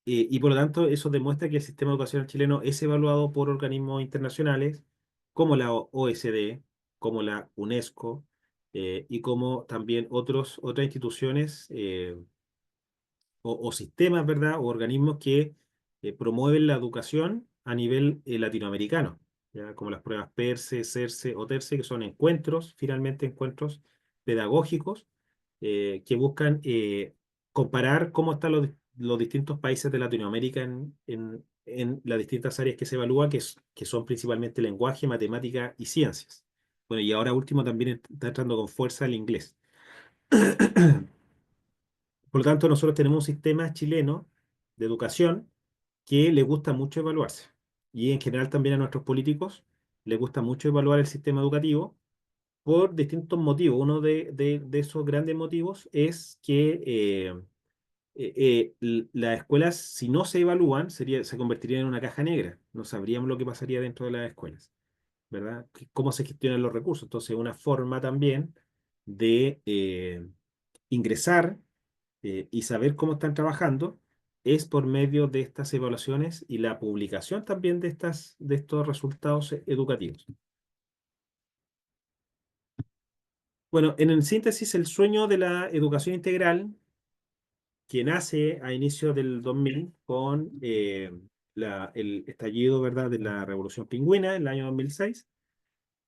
y por lo tanto, eso demuestra que el sistema educacional chileno es evaluado por organismos internacionales como la OECD, como la UNESCO, y como también otras instituciones o sistemas, ¿verdad? O organismos que promueven la educación a nivel latinoamericano, ¿ya? Como las pruebas PERCE, CERCE o TERCE, que son encuentros, finalmente encuentros pedagógicos, que buscan comparar cómo están los distintos países de Latinoamérica en las distintas áreas que se evalúan, que son principalmente lenguaje, matemática y ciencias. Bueno, y ahora último también está entrando con fuerza el inglés. Por lo tanto, nosotros tenemos un sistema chileno de educación que le gusta mucho evaluarse. Y en general también a nuestros políticos les gusta mucho evaluar el sistema educativo por distintos motivos. Uno de esos grandes motivos es que las escuelas, si no se evalúan, se convertirían en una caja negra. No sabríamos lo que pasaría dentro de las escuelas, ¿verdad? Cómo se gestionan los recursos. Entonces, una forma también de ingresar y saber cómo están trabajando es por medio de estas evaluaciones y la publicación también de estos resultados educativos. Bueno, en síntesis, el sueño de la educación integral, que nace a inicios del 2000 con el estallido, ¿verdad?, de la Revolución Pingüina en el año 2006,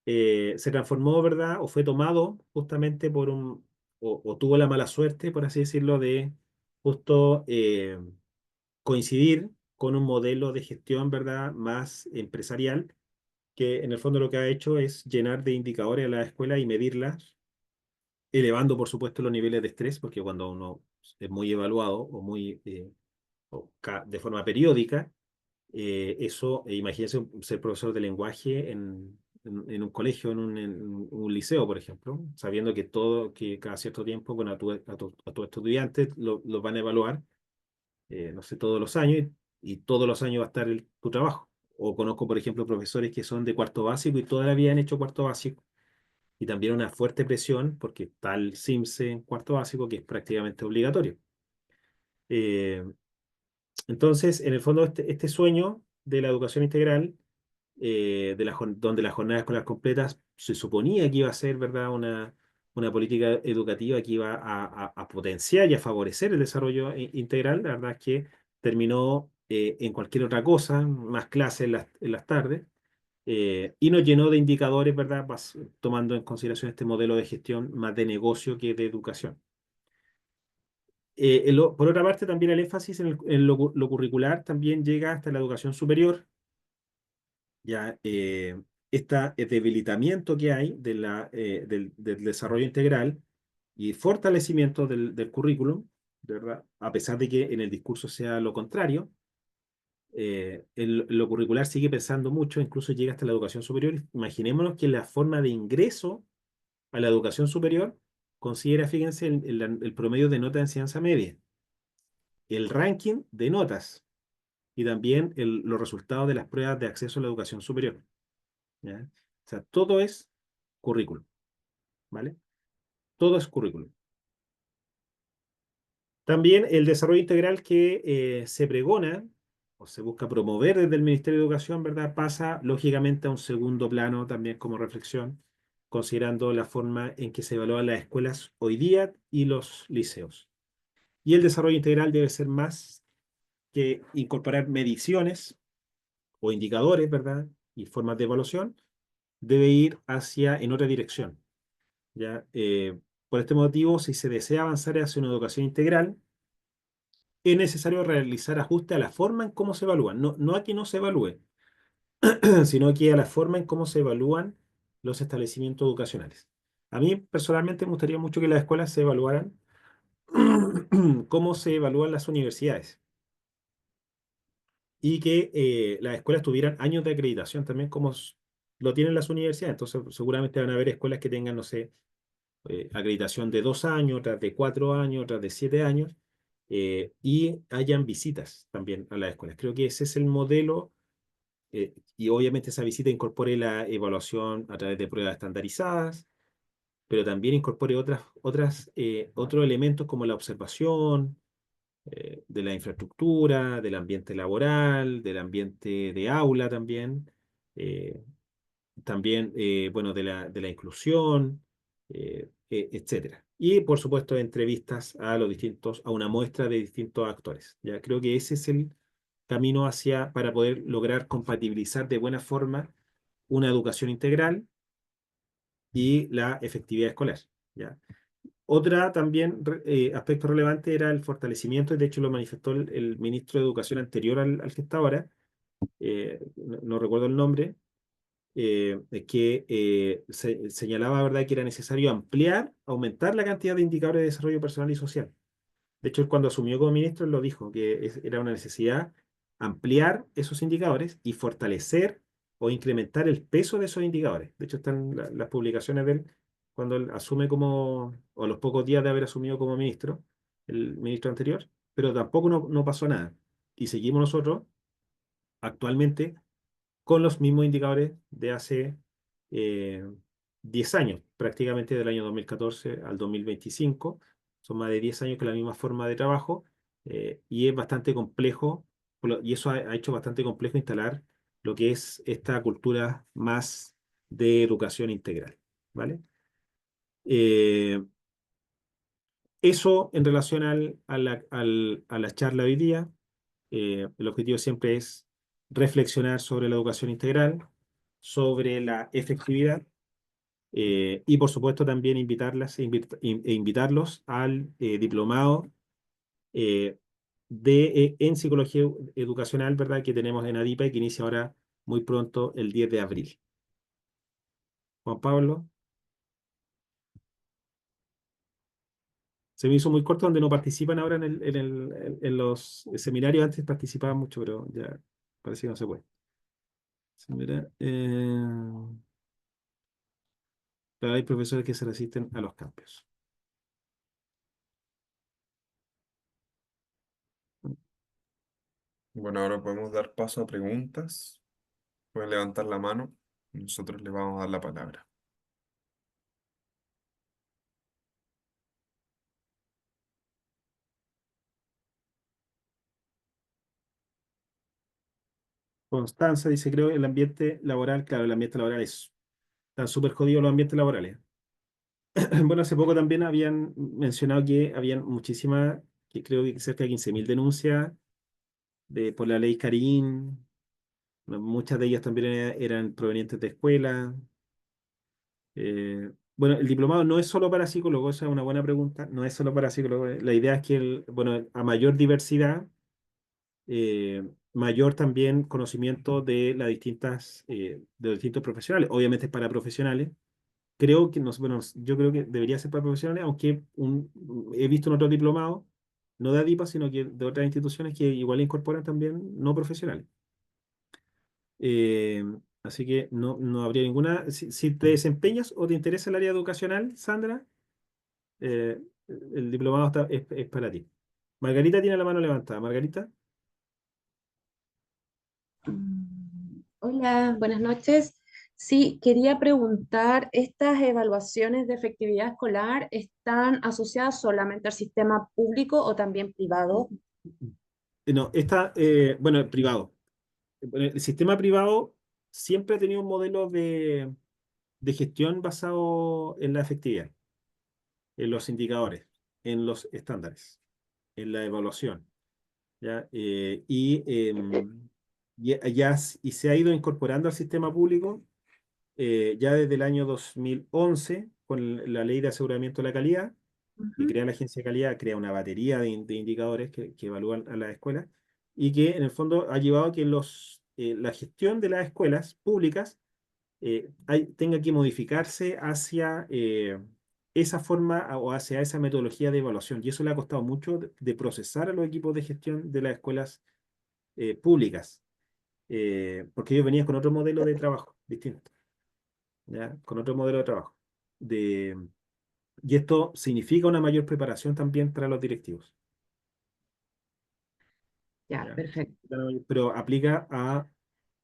se transformó, ¿verdad?, o fue tomado justamente o tuvo la mala suerte, por así decirlo, de justo coincidir con un modelo de gestión, ¿verdad?, más empresarial, que en el fondo lo que ha hecho es llenar de indicadores a la escuela y medirlas, elevando, por supuesto, los niveles de estrés, porque cuando uno es muy evaluado o de forma periódica, eso, imagínense ser profesor de lenguaje en un colegio, en un liceo, por ejemplo, sabiendo que cada cierto tiempo, bueno, a tus estudiantes los van a evaluar, no sé, todos los años, y todos los años va a estar tu trabajo. O conozco, por ejemplo, profesores que son de cuarto básico y toda la vida han hecho cuarto básico, y también una fuerte presión porque está el CIMSE en cuarto básico, que es prácticamente obligatorio. Eh, entonces, en el fondo, este sueño de la educación integral, donde la jornada escolar completa se suponía que iba a ser, ¿verdad?, una política educativa que iba a potenciar y a favorecer el desarrollo integral. La verdad es que terminó en cualquier otra cosa, más clases en las tardes, y nos llenó de indicadores, ¿verdad?, tomando en consideración este modelo de gestión más de negocio que de educación. Por otra parte, también el énfasis en lo curricular también llega hasta la educación superior. Ya este debilitamiento que hay del desarrollo integral y fortalecimiento del currículum, ¿verdad? A pesar de que en el discurso sea lo contrario, lo curricular sigue pensando mucho, incluso llega hasta la educación superior. Imaginémonos que la forma de ingreso a la educación superior considera, fíjense, el promedio de nota de enseñanza media, el ranking de notas y también los resultados de las pruebas de acceso a la educación superior. ¿Ya? O sea, todo es currículum, ¿vale? Todo es currículum. También el desarrollo integral que se pregona o se busca promover desde el Ministerio de Educación, ¿verdad? Pasa lógicamente a un segundo plano también como reflexión, considerando la forma en que se evalúan las escuelas hoy día y los liceos. Y el desarrollo integral debe ser más que incorporar mediciones o indicadores, ¿verdad? Y formas de evaluación, debe ir en otra dirección. ¿Ya? Por este motivo, si se desea avanzar hacia una educación integral, es necesario realizar ajustes a la forma en cómo se evalúan. No, no a que no se evalúe, sino que a la forma en cómo se evalúan los establecimientos educacionales. A mí personalmente me gustaría mucho que las escuelas se evaluaran cómo se evalúan las universidades y que las escuelas tuvieran años de acreditación también como lo tienen las universidades. Entonces seguramente van a haber escuelas que tengan, no sé, acreditación de 2 años, otras de 4 años, otras de 7 años, y hayan visitas también a las escuelas. Creo que ese es el modelo, y obviamente esa visita incorpore la evaluación a través de pruebas estandarizadas, pero también incorpore otros elementos como la observación de la infraestructura, del ambiente laboral, del ambiente de aula también. eh, También, bueno, de la inclusión, etcétera. Y, por supuesto, entrevistas a una muestra de distintos actores. Ya creo que ese es el camino para poder lograr compatibilizar de buena forma una educación integral y la efectividad escolar. ¿Ya? Otra también aspecto relevante era el fortalecimiento, y de hecho lo manifestó el ministro de Educación anterior al que está ahora, no recuerdo el nombre, que señalaba, ¿verdad?, que era necesario aumentar la cantidad de indicadores de desarrollo personal y social. De hecho, él cuando asumió como ministro, él lo dijo, que era una necesidad ampliar esos indicadores y fortalecer o incrementar el peso de esos indicadores. De hecho, están las publicaciones de él cuando él asume o a los pocos días de haber asumido como ministro, el ministro anterior, pero tampoco no pasó nada. Y seguimos nosotros actualmente con los mismos indicadores de hace eh, 10 años, prácticamente del año 2014 al 2025. Son más de 10 años con la misma forma de trabajo, y es bastante complejo, y eso ha hecho bastante complejo instalar lo que es esta cultura más de educación integral, ¿vale? Eh, Eso en relación a la charla de hoy día. El objetivo siempre es reflexionar sobre la educación integral, sobre la efectividad, y por supuesto también invitarlos al diplomado eh, en psicología educacional, ¿verdad?, que tenemos en ADIPA y que inicia ahora muy pronto el 10 de abril. Juan Pablo, se me hizo muy corto donde no participan ahora en los seminarios. Antes participaban mucho, pero ya parece que no se puede. Sí, mira, pero hay profesores que se resisten a los cambios. Bueno, ahora podemos dar paso a preguntas. Pueden levantar la mano. Nosotros le vamos a dar la palabra. Constanza dice, creo, el ambiente laboral, claro, el ambiente laboral están súper jodidos los ambientes laborales. Bueno, hace poco también habían mencionado que habían muchísimas, que creo que cerca de 15.000 denuncias por la ley Carín. Muchas de ellas también eran provenientes de escuelas. Bueno, el diplomado no es solo para psicólogos, esa es una buena pregunta. No es solo para psicólogos. La idea es que, bueno, a mayor diversidad, mayor también conocimiento de de los distintos profesionales. Obviamente es para profesionales. Creo que, bueno, yo creo que debería ser para profesionales, aunque he visto en otros diplomados, no de ADIPA, sino que de otras instituciones que igual incorporan también no profesionales. Eh, Así que no habría ninguna. Si te desempeñas o te interesa el área educacional, Sandra, eh, el diplomado es para ti. Margarita tiene la mano levantada. Margarita, Hola, buenas noches. Sí, quería preguntar, ¿estas evaluaciones de efectividad escolar están asociadas solamente al sistema público o también privado? no, bueno, privado. Bueno, el sistema privado siempre ha tenido un modelo de gestión basado en la efectividad, en los indicadores, en los estándares, en la evaluación. ¿Ya? Y se ha ido incorporando al sistema público ya desde el año 2011 con la Ley de Aseguramiento de la Calidad, que Ujú. crea la Agencia de Calidad, crea una batería de indicadores que evalúan a las escuelas y que en el fondo ha llevado a que la gestión de las escuelas públicas tenga que modificarse hacia esa forma o hacia esa metodología de evaluación. Y eso le ha costado mucho de procesar a los equipos de gestión de las escuelas públicas, porque ellos venían con otro modelo de trabajo distinto, ¿ya? Con otro modelo de trabajo. De, y esto significa una mayor preparación también para los directivos, Ya, ¿ya? perfecto. Pero aplica a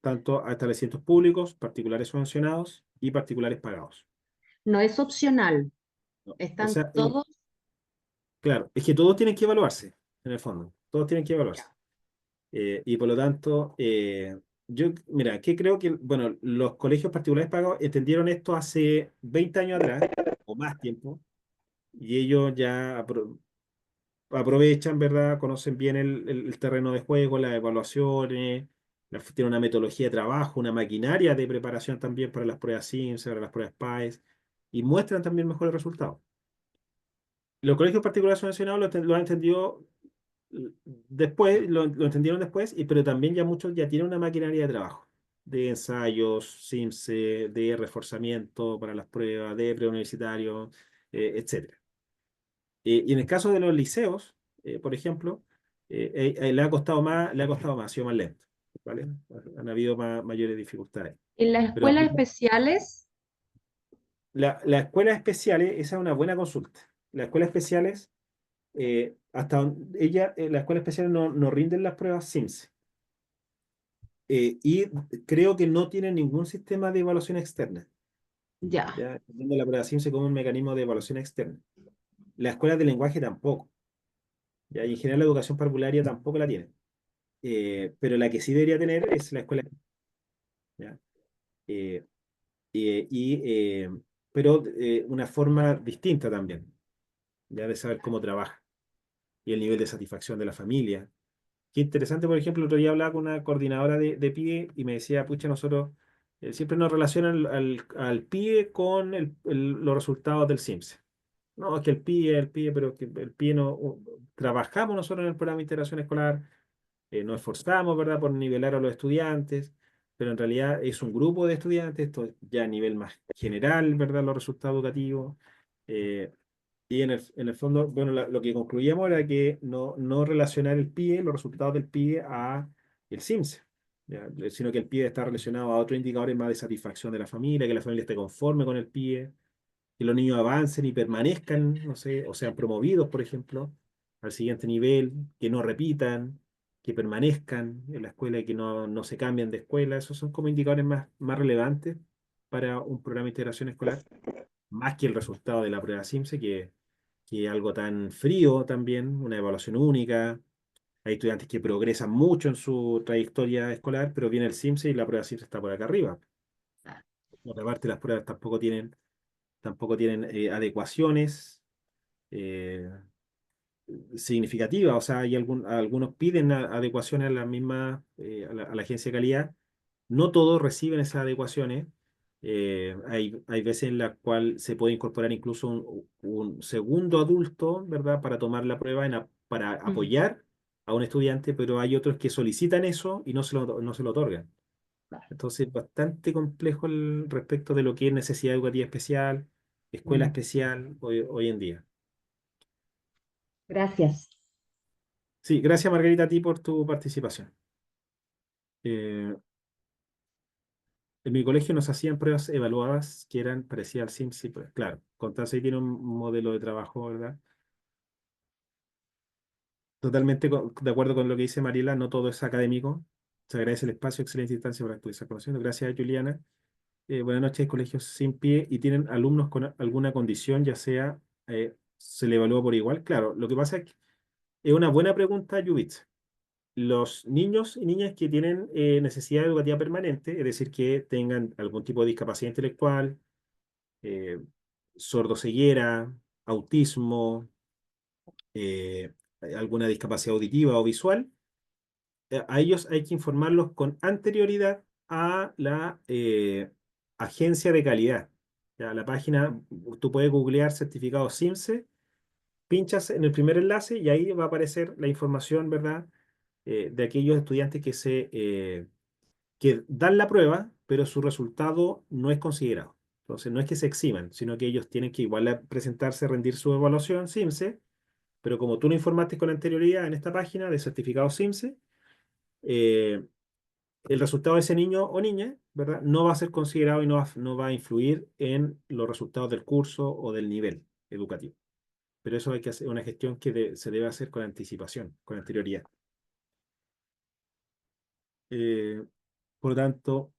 tanto a establecimientos públicos, particulares subvencionados y particulares pagados. No es opcional, ¿No? O están sea, todos claro, es que todos tienen que evaluarse, en el fondo, todos tienen que evaluarse. ya. Y por lo tanto, mira, que creo que, bueno, los colegios particulares pagados entendieron esto hace 20 años atrás, o más tiempo, y ellos ya aprovechan, ¿verdad? Conocen bien el terreno de juego, las evaluaciones, tienen una metodología de trabajo, una maquinaria de preparación también para las pruebas SIMS, para las pruebas PAES, y muestran también mejores resultados. Los colegios particulares subvencionados lo han entendido después, lo entendieron después, pero también ya muchos ya tienen una maquinaria de trabajo, de ensayos, SIMSE, de reforzamiento para las pruebas, de preuniversitario, etcétera. Y en el caso de los liceos, por ejemplo, le ha costado más, ha sido más lento, ¿vale? Han habido mayores dificultades. En las Pero escuelas especiales, las escuelas especiales, esa es una buena consulta. Las escuelas especiales, las escuelas especiales no rinden las pruebas SIMSE. Y creo que no tienen ningún sistema de evaluación externa. ya. ¿Ya? Entiendo la prueba SIMSE como un mecanismo de evaluación externa. Las escuelas de lenguaje tampoco. ¿Ya? Y en general la educación parvularia tampoco la tiene. Pero la que sí debería tener es la escuela. ¿Ya? Eh, y, pero una forma distinta también, ya de saber cómo trabaja y el nivel de satisfacción de la familia. Qué interesante, por ejemplo, el otro día hablaba con una coordinadora de PIE y me decía, pucha, nosotros siempre nos relacionan al PIE con los resultados del CIMSE. No, es que el PIE, pero que el PIE no, trabajamos nosotros en el programa de integración escolar, nos esforzamos, ¿verdad?, por nivelar a los estudiantes, pero en realidad es un grupo de estudiantes, esto ya a nivel más general, ¿verdad?, los resultados educativos. eh, y en el fondo, bueno, lo que concluíamos era que no relacionar el PIE, los resultados del PIE a el CIMSE, ¿ya? Sino que el PIE está relacionado a otros indicadores más de satisfacción de la familia, que la familia esté conforme con el PIE, que los niños avancen y permanezcan, no sé, o sean promovidos, por ejemplo, al siguiente nivel, que no repitan, que permanezcan en la escuela y que no se cambien de escuela. Esos son como indicadores más relevantes para un programa de integración escolar, más que el resultado de la prueba SIMSE, que es algo tan frío también, una evaluación única. Hay estudiantes que progresan mucho en su trayectoria escolar, pero viene el SIMSE y la prueba SIMSE está por acá arriba. Por otra parte, las pruebas tampoco tienen adecuaciones eh, significativas. O sea, algunos piden adecuaciones a la misma, a la agencia de calidad. No todos reciben esas adecuaciones. Hay veces en las cuales se puede incorporar incluso un segundo adulto, ¿verdad? Para tomar la prueba, para Mm, apoyar a un estudiante, pero hay otros que solicitan eso y no se lo otorgan. claro. Entonces, bastante complejo respecto de lo que es necesidad educativa especial, escuela Mm, especial hoy en día. gracias. Sí, gracias Margarita a ti por tu participación. Eh, en mi colegio nos hacían pruebas evaluadas que eran parecidas al SIMS, y pues, claro, Constanza ahí tiene un modelo de trabajo, ¿verdad? Totalmente de acuerdo con lo que dice Mariela, no todo es académico. Se agradece el espacio, excelente instancia para actualizar conocimiento. Gracias, Juliana. Buenas noches, colegios sin pie y tienen alumnos con alguna condición, ya sea, se le evalúa por igual. Claro, lo que pasa es que es una buena pregunta, Yubitz. Los niños y niñas que tienen necesidad educativa permanente, es decir, que tengan algún tipo de discapacidad intelectual, eh, sordoceguera, autismo, eh, alguna discapacidad auditiva o visual, a ellos hay que informarlos con anterioridad a la agencia de calidad. Ya, la página, tú puedes googlear certificado SIMSE, pinchas en el primer enlace y ahí va a aparecer la información, ¿verdad? De aquellos estudiantes que dan la prueba, pero su resultado no es considerado. Entonces, no es que se eximan, sino que ellos tienen que igual presentarse, rendir su evaluación SIMSE, pero como tú lo informaste con anterioridad en esta página de certificado SIMSE, eh, el resultado de ese niño o niña, ¿verdad? No va a ser considerado y no va a influir en los resultados del curso o del nivel educativo. Pero eso hay que hacer una gestión que se debe hacer con anticipación, con anterioridad. Eh, por lo tanto,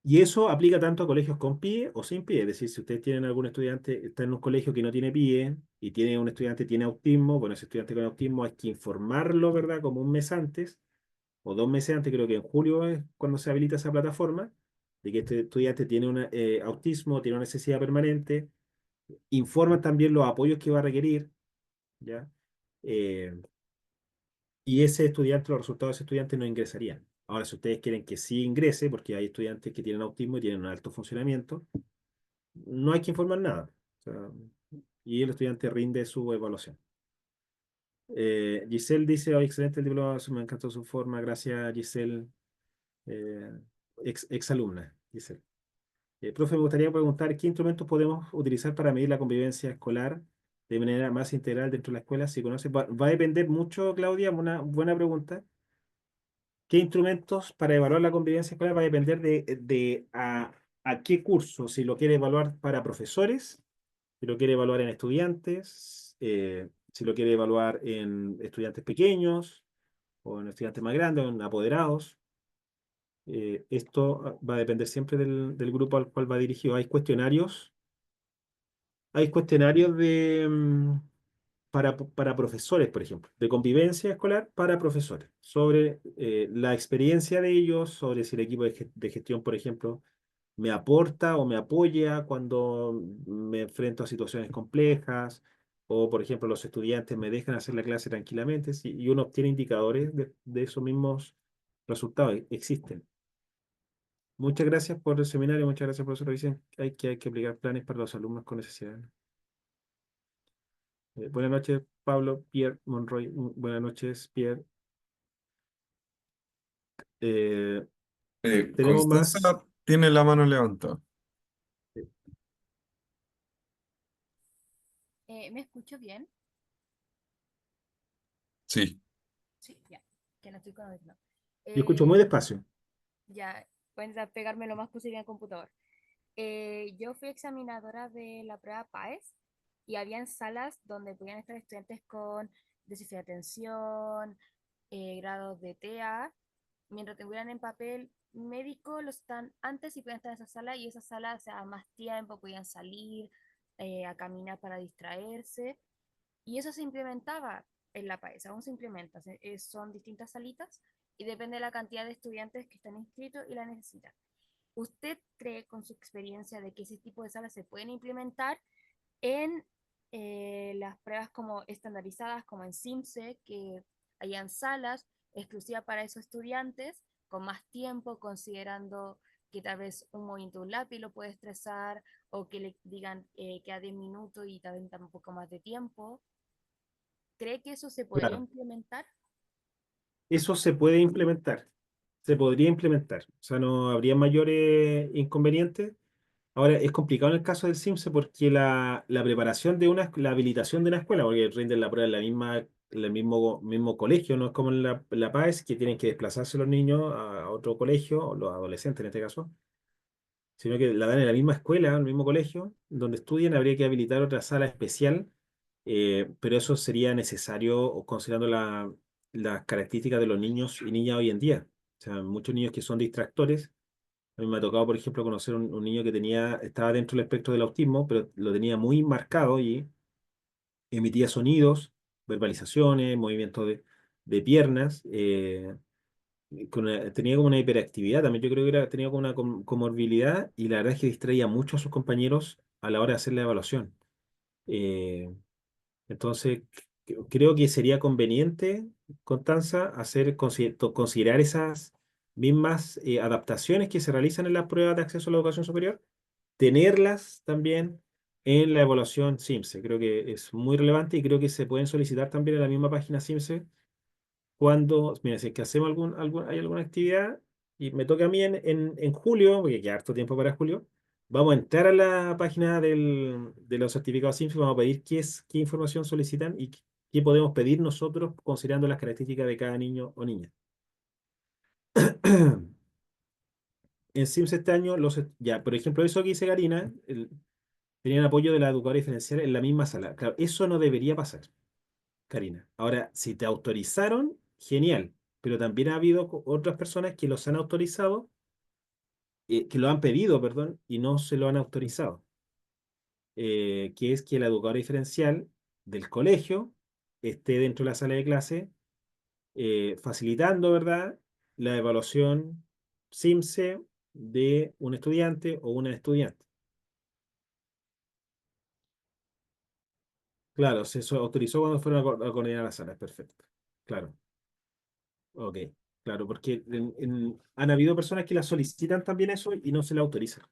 y eso aplica tanto a colegios con PIE o sin PIE. Es decir, si ustedes tienen algún estudiante, está en un colegio que no tiene PIE y tiene un estudiante que tiene autismo, bueno, ese estudiante con autismo hay que informarlo, ¿verdad? Como un mes antes o 2 meses antes, creo que en julio es cuando se habilita esa plataforma, de que este estudiante tiene un autismo, tiene una necesidad permanente. Informan también los apoyos que va a requerir, ¿ya? Eh, y ese estudiante, los resultados de ese estudiante no ingresarían. Ahora, si ustedes quieren que sí ingrese, porque hay estudiantes que tienen autismo y tienen un alto funcionamiento, no hay que informar nada. O sea, y el estudiante rinde su evaluación. Giselle dice, "Oh, excelente el diploma, me encantó su forma, gracias Giselle, eh, ex alumna, Giselle. Profe, me gustaría preguntar, ¿qué instrumentos podemos utilizar para medir la convivencia escolar de manera más integral dentro de la escuela? Si conoce, va a depender mucho, Claudia, una buena pregunta. ¿Qué instrumentos para evaluar la convivencia escolar va a depender de a qué curso? Si lo quiere evaluar para profesores, si lo quiere evaluar en estudiantes, si lo quiere evaluar en estudiantes pequeños o en estudiantes más grandes o en apoderados. Esto va a depender siempre del grupo al cual va dirigido. Hay cuestionarios para profesores, por ejemplo, de convivencia escolar para profesores, sobre la experiencia de ellos, sobre si el equipo de gestión, por ejemplo, me aporta o me apoya cuando me enfrento a situaciones complejas, o por ejemplo los estudiantes me dejan hacer la clase tranquilamente, y uno obtiene indicadores de esos mismos resultados, existen. Muchas gracias por el seminario, muchas gracias, profesor Vicente. Hay que aplicar planes para los alumnos con necesidades. Buenas noches, Pablo, Pierre Monroy. Buenas noches, Pierre. Eh, tenemos más. Constanza tiene la mano levantada. ¿Me escucho bien? Sí. Sí, ya, que no estoy con audífono. Yo escucho muy Eh, despacio. ya, pueden pegarme lo más posible al computador. Yo fui examinadora de la prueba PAES y habían salas donde podían estar estudiantes con déficit de atención, grados de TEA, mientras tuvieran en papel médico, los están antes y podían estar en esa sala y esa sala, o sea, más tiempo, podían salir a caminar para distraerse y eso se implementaba en la PAES, aún se implementa, son distintas salitas y depende de la cantidad de estudiantes que están inscritos y la necesitan. ¿Usted cree con su experiencia de que ese tipo de salas se pueden implementar en las pruebas como estandarizadas, como en CIMSE, que hayan salas exclusivas para esos estudiantes, con más tiempo, considerando que tal vez un movimiento de un lápiz lo puede estresar, o que le digan que a 10 minutos y tal vez un poco más de tiempo? ¿Cree que eso se podría Claro, implementar? eso se puede implementar, se podría implementar, o sea, no habría mayores inconvenientes. Ahora, es complicado en el caso del CIMSE porque la preparación de la habilitación de una escuela, porque rinden la prueba en en el mismo colegio, no es como en la PAES, que tienen que desplazarse los niños a otro colegio, o los adolescentes en este caso, sino que la dan en la misma escuela, en el mismo colegio, donde estudian, habría que habilitar otra sala especial, pero eso sería necesario considerando las características de los niños y niñas hoy en día. O sea, muchos niños que son distractores. A mí me ha tocado, por ejemplo, conocer un niño que estaba dentro del espectro del autismo, pero lo tenía muy marcado y emitía sonidos, verbalizaciones, movimientos de piernas, tenía como una hiperactividad también. Yo creo que tenía como una comorbilidad y la verdad es que distraía mucho a sus compañeros a la hora de hacer la evaluación. Eh, entonces, creo que sería conveniente, Constanza, considerar esas mismas adaptaciones que se realizan en las pruebas de acceso a la educación superior, tenerlas también en la evaluación CIMSE. Creo que es muy relevante y creo que se pueden solicitar también en la misma página CIMSE cuando, mira, si es que hacemos hay alguna actividad y me toca a mí en julio, porque queda harto tiempo para julio, vamos a entrar a la página de los certificados CIMSE y vamos a pedir qué información solicitan y qué podemos pedir nosotros considerando las características de cada niño o niña. En CIMSE este año, ya, por ejemplo, eso que dice Karina, tenían apoyo de la educadora diferencial en la misma sala. Claro, eso no debería pasar, Karina. Ahora, si te autorizaron, genial, pero también ha habido otras personas que los han autorizado, que lo han pedido, perdón, y no se lo han autorizado. Que es que la educadora diferencial del colegio esté dentro de la sala de clase, facilitando, ¿verdad?, la evaluación CIMSE de un estudiante o una estudiante. Claro, autorizó cuando fueron a coordinar la sala, perfecto. Claro. Ok, claro, porque han habido personas que la solicitan también eso y no se la autorizan.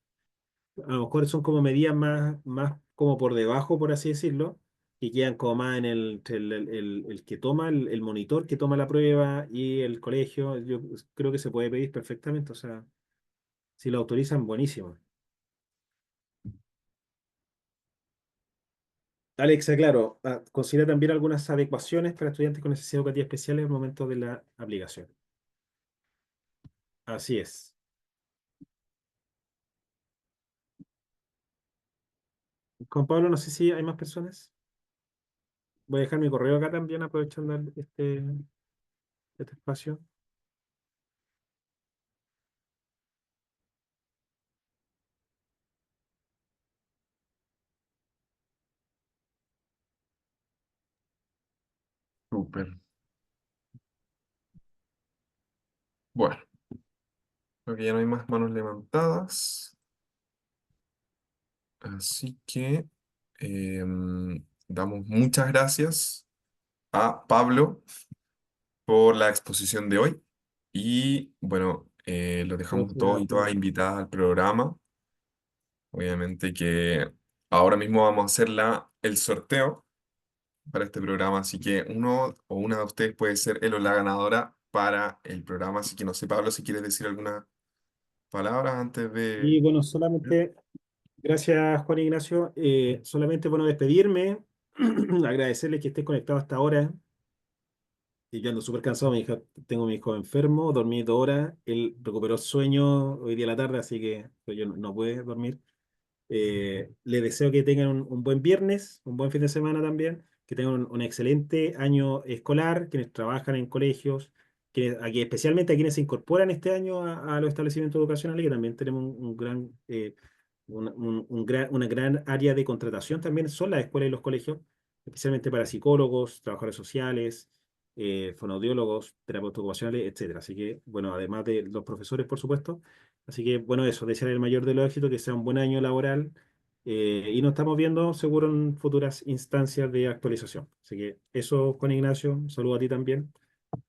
A lo mejor son como medidas más como por debajo, por así decirlo, que quedan como más en el que toma, el monitor que toma la prueba y el colegio. Yo creo que se puede pedir perfectamente, o sea, si lo autorizan, buenísimo. Alexa, claro, considera también algunas adecuaciones para estudiantes con necesidades educativas especiales al momento de la aplicación. Así es. Con Pablo, no sé si hay más personas. Voy a dejar mi correo acá también, aprovechando este espacio. Súper. Bueno, creo que ya no hay más manos levantadas. Así que damos muchas gracias a Pablo por la exposición de hoy. Y bueno, los dejamos a todos Gracias, y todas Juan. invitadas al programa. Obviamente que ahora mismo vamos a hacer el sorteo para este programa, así que uno o una de ustedes puede ser el o la ganadora para el programa. Así que no sé, Pablo, si quieres decir algunas palabras antes de... Y bueno, solamente, gracias Juan Ignacio. Solamente, bueno, despedirme, agradecerle que esté conectado hasta ahora. Y yo ando súper cansado, tengo a mi hijo enfermo, dormí 2 horas, él recuperó el sueño hoy día a la tarde, así que pues, yo no pude dormir. Les deseo que tengan un buen viernes, un buen fin de semana también, que tengan un excelente año escolar, quienes trabajan en colegios, especialmente a quienes se incorporan este año a los establecimientos educacionales, que también tenemos un gran, una gran área de contratación también son las escuelas y los colegios, especialmente para psicólogos, trabajadores sociales, fonoaudiólogos, terapeutas ocupacionales, etcétera. Así que, bueno, además de los profesores, por supuesto. Así que, bueno, eso, desear el mayor de los éxitos, que sea un buen año laboral, y nos estamos viendo seguro en futuras instancias de actualización. Así que eso, Juan Ignacio, un saludo a ti también.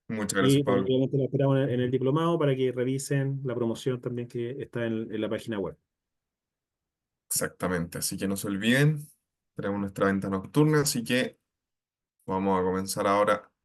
Muchas gracias, Y bueno, Pablo. obviamente la esperamos en el diplomado para que revisen la promoción también que está en la página web. Exactamente, así que no se olviden, tenemos nuestra venta nocturna, así que vamos a comenzar ahora